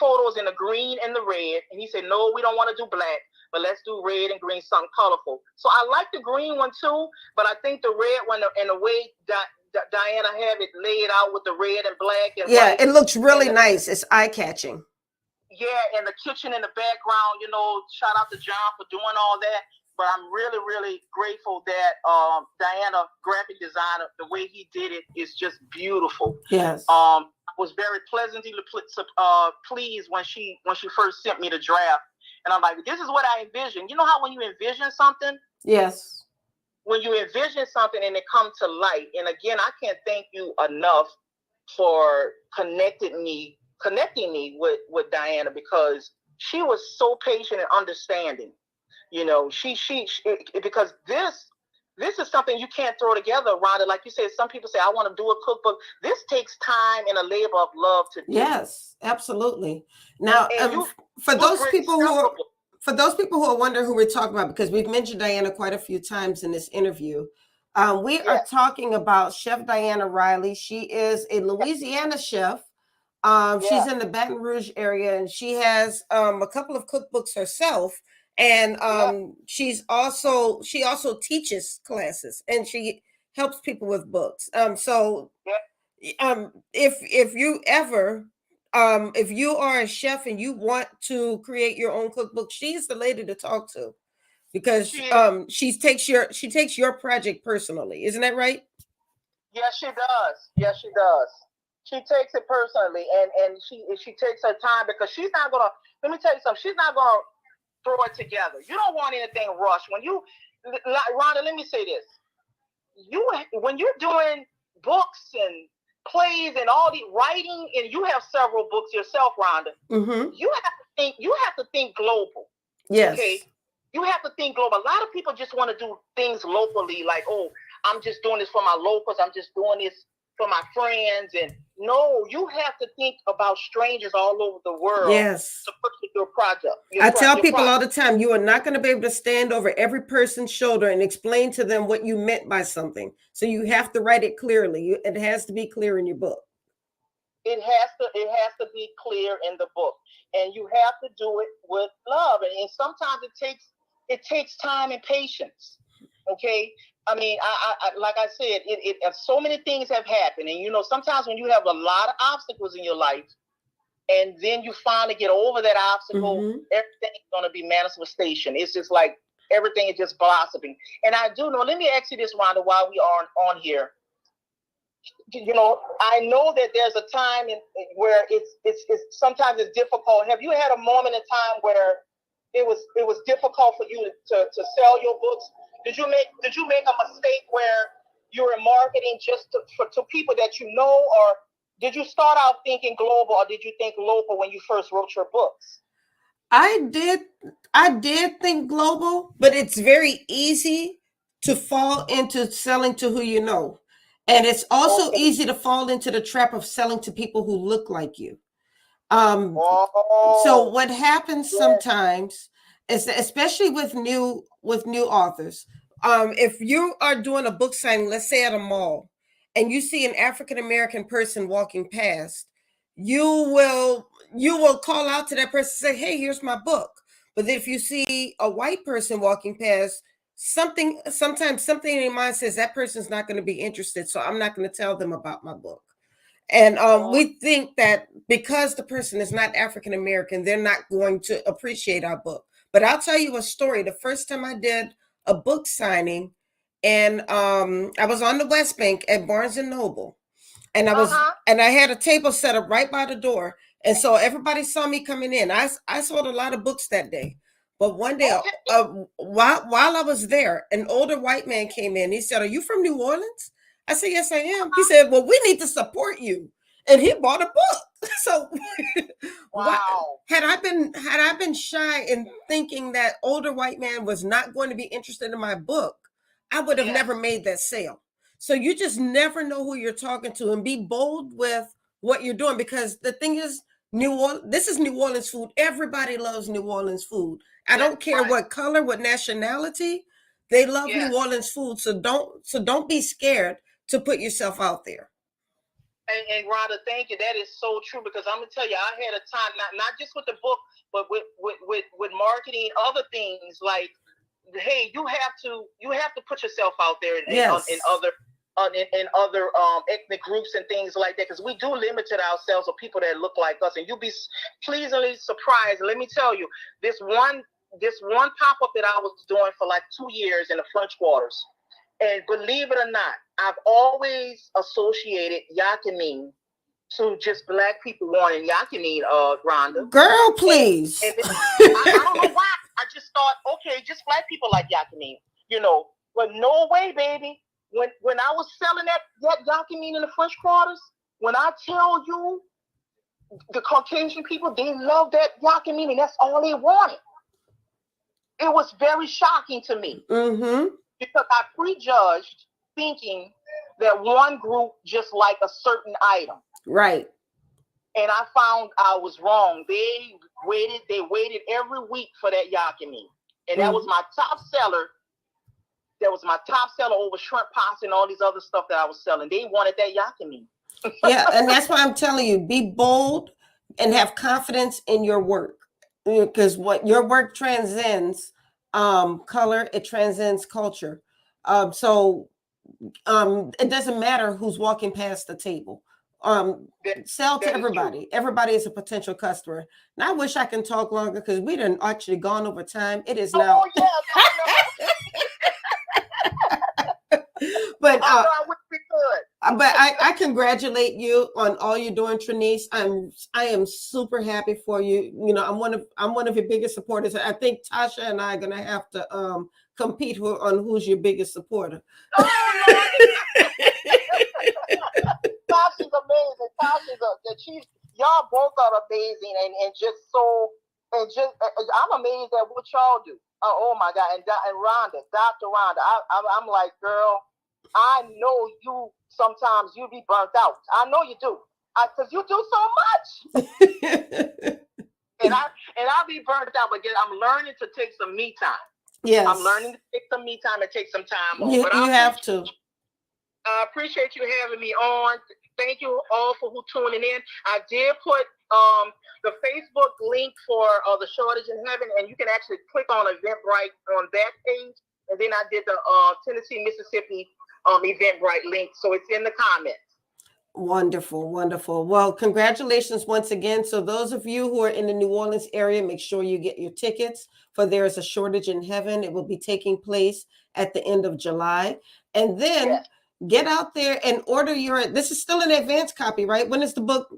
photos in the green and the red, and he said, no, we don't want to do black, but let's do red and green, something colorful. So I like the green one too, but I think the red one and the way that Diana have it laid out with the red and black. And white, it looks really nice. It's eye-catching. Yeah, and the kitchen in the background, shout out to John for doing all that. But I'm really, really grateful that Diana, graphic designer, the way he did it is just beautiful. Yes. I was very pleasantly pleased when she first sent me the draft. And I'm like, this is what I envisioned. You know how when you envision something? Yes. When you envision something and it comes to light. And again, I can't thank you enough for connecting me with Diana, because she was so patient and understanding. She because this is something you can't throw together, Rhonda. Like you said, some people say, I want to do a cookbook. This takes time and a labor of love to do. Yes, absolutely. Now, for those people who are wondering who we're talking about, because we've mentioned Diana quite a few times in this interview, we are talking about Chef Diana Riley. She is a Louisiana chef. She's in the Baton Rouge area, and she has a couple of cookbooks herself. And she also teaches classes, and she helps people with books. If you ever if you are a chef and you want to create your own cookbook, she's the lady to talk to, because she takes your project personally. Isn't that right? Yes, she does. She takes it personally, and she takes her time, because she's not gonna. Let me tell you something. She's not gonna throw it together. You don't want anything rushed. Rhonda, let me say this. When you're doing books and plays and all the writing, and you have several books yourself, Rhonda, you have to think global. Yes. Okay. You have to think global. A lot of people just want to do things locally, like, oh, I'm just doing this for my locals. I'm just doing this for my friends. And no, you have to think about strangers all over the world. Yes. To put your project. I tell people all the time, you are not going to be able to stand over every person's shoulder and explain to them what you meant by something. So you have to write it clearly. It has to be clear in your book. It has to be clear in the book, and you have to do it with love. And sometimes it takes time and patience. Okay. I mean, I like I said, so many things have happened, and sometimes when you have a lot of obstacles in your life, and then you finally get over that obstacle, everything's going to be manifestation. It's just like everything is just blossoming. And I do know. Let me ask you this, Rhonda, while we are on here. I know that there's a time where it's sometimes it's difficult. Have you had a moment in time where it was difficult for you to sell your books? Did you make a mistake where you were marketing just to people that you know, or did you start out thinking global, or did you think local when you first wrote your books? I did think global, but it's very easy to fall into selling to who you know. And it's also easy to fall into the trap of selling to people who look like you. So what happens sometimes is that, especially with new authors, if you are doing a book signing, let's say at a mall, and you see an African American person walking past, you will call out to that person and say, "Hey, here's my book." But if you see a white person walking past, sometimes something in your mind says that person's not going to be interested, so I'm not going to tell them about my book. And we think that because the person is not African American, they're not going to appreciate our book. But I'll tell you a story. The first time I did a book signing, and I was on the West Bank at Barnes and Noble, and I had a table set up right by the door, and so everybody saw me coming in. I sold a lot of books that day. But one day, while I was there, an older white man came in. He said, "Are you from New Orleans?" I said, "Yes, I am." He said, "Well, we need to support you," and he bought a book. So, wow. Had I been shy in thinking that older white man was not going to be interested in my book, I would have never made that sale. So you just never know who you're talking to, and be bold with what you're doing, because the thing is, this is New Orleans food. Everybody loves New Orleans food. I don't care what color, what nationality, they love New Orleans food. So don't be scared to put yourself out there. And Rhonda, thank you. That is so true, because I'm gonna tell you, I had a time, not just with the book, but with marketing, other things like, hey, you have to put yourself out there in other ethnic groups and things like that, because we do limit ourselves with people that look like us, and you'll be pleasantly surprised. Let me tell you, this one pop-up that I was doing for like 2 years in the French Quarters, and believe it or not, I've always associated Yakinen to just Black people wanting Yakinen, Rhonda. Girl, please. And I don't know why. I just thought, okay, just Black people like Yakinen, But no way, baby. When I was selling that Yakinen in the French Quarters, when I tell you, the Caucasian people, they love that Yakinen, and that's all they wanted. It was very shocking to me. Mm-hmm. Because I prejudged, thinking that one group just like a certain item. Right. And I found I was wrong. They waited every week for that Yakinen. And that was my top seller. That was my top seller over shrimp pasta and all these other stuff that I was selling. They wanted that Yakinen. Yeah, and that's why I'm telling you, be bold and have confidence in your work. Because what your work transcends color, it transcends culture. So it doesn't matter who's walking past the table. Sell to everybody. Everybody is a potential customer. And I wish I can talk longer, because we done actually gone over time. It is now. Oh, yes, But I wish we could. But I congratulate you on all you're doing, Trinese. I am super happy for you. I'm one of your biggest supporters. I think Tasha and I are gonna have to compete on who's your biggest supporter. Oh, Tasha's amazing. Y'all both are amazing, and just so, and just I'm amazed at what y'all do. Oh my God! And Rhonda, Dr. Rhonda, I'm like, girl, I know you. Sometimes you be burnt out. I know you do, because you do so much. and I be burnt out, but I'm learning to take some me time. Yes, I'm learning to take some me time and take some time off. You have to. I appreciate you having me on. Thank you all for who tuning in. I did put the Facebook link for the Shortage in Heaven, and you can actually click on Eventbrite on that page. And then I did the Tennessee, Mississippi Eventbrite link, so it's in the comments. Wonderful, wonderful. Well, congratulations once again. So those of you who are in the New Orleans area, make sure you get your tickets, for there is a Shortage in Heaven. It will be taking place at the end of July. And then get out there and order this is still an advance copy, right? When is the book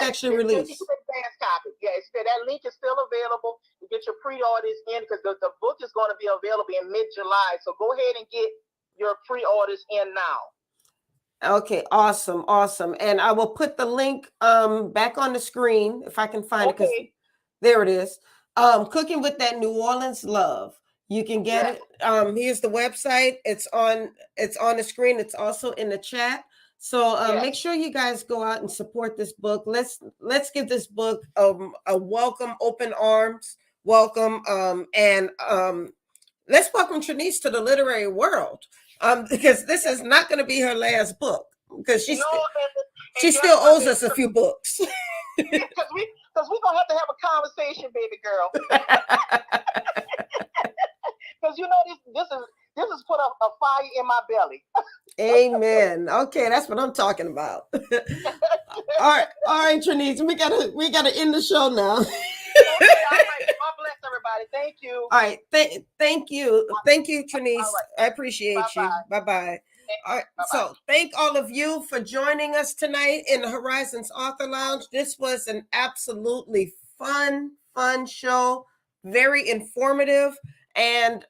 actually released? It's an advance copy. Yeah, that link is still available. You get your pre-orders in, because the book is going to be available in mid-July. So go ahead and get your pre-orders in now. Okay, awesome. And I will put the link back on the screen if I can find it, because there it is. Cooking with that New Orleans love. You can get it. Here's the website. It's on the screen. It's also in the chat. So Yes. make sure you guys go out and support this book. Let's give this book a welcome, open arms welcome, and let's welcome Trinese to the literary world, because this is not going to be her last book, because she still owes us a few books. Because we're gonna have to have a conversation, baby girl. Because you know this is put a fire in my belly. Amen. Okay, that's what I'm talking about. All right, Trinese, we gotta end the show now. Okay, all right. God bless everybody. Thank you. All right, thank you, Trinese. All right. I appreciate you. Bye bye. All right, so thank all of you for joining us tonight in the Horizons Author Lounge. This was an absolutely fun show, very informative, and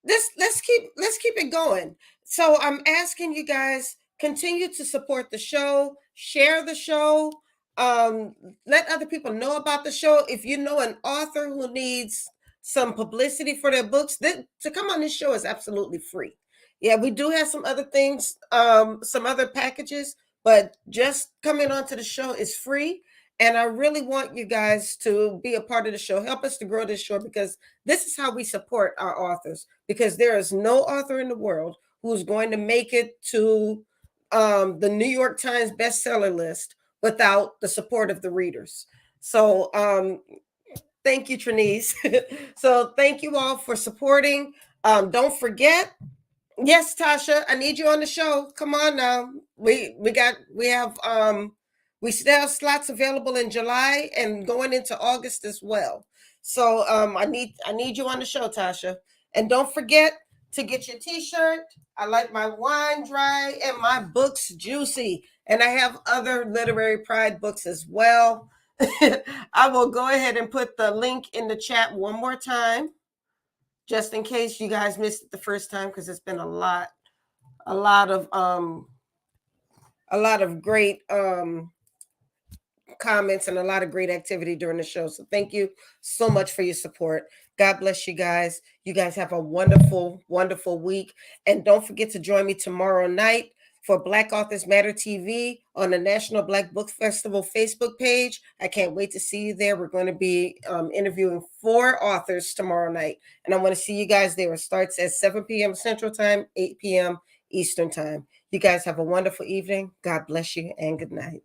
let's keep it going. So I'm asking you guys, continue to support the show, share the show, let other people know about the show. If you know an author who needs some publicity for their books, then to come on this show is absolutely free. Yeah, we do have some other things, some other packages, but just coming onto the show is free. And I really want you guys to be a part of the show. Help us to grow this show, because this is how we support our authors, because there is no author in the world who's going to make it to the New York Times bestseller list without the support of the readers. So thank you, Trinese. So thank you all for supporting. Don't forget, yes, Tasha, I need you on the show. Come on now. We still have slots available in July and going into August as well. So I need you on the show, Tasha. And don't forget to get your t-shirt. I like my wine dry and my books juicy. And I have other Literary Pride books as well. I will go ahead and put the link in the chat one more time, just in case you guys missed it the first time, because it's been a lot of great comments and a lot of great activity during the show. So thank you so much for your support. God bless you guys. You guys have a wonderful, wonderful week. And don't forget to join me tomorrow night for Black Authors Matter TV on the National Black Book Festival Facebook page. I can't wait to see you there. We're going to be interviewing 4 authors tomorrow night. And I want to see you guys there. It starts at 7 p.m. Central Time, 8 p.m. Eastern Time. You guys have a wonderful evening. God bless you and good night.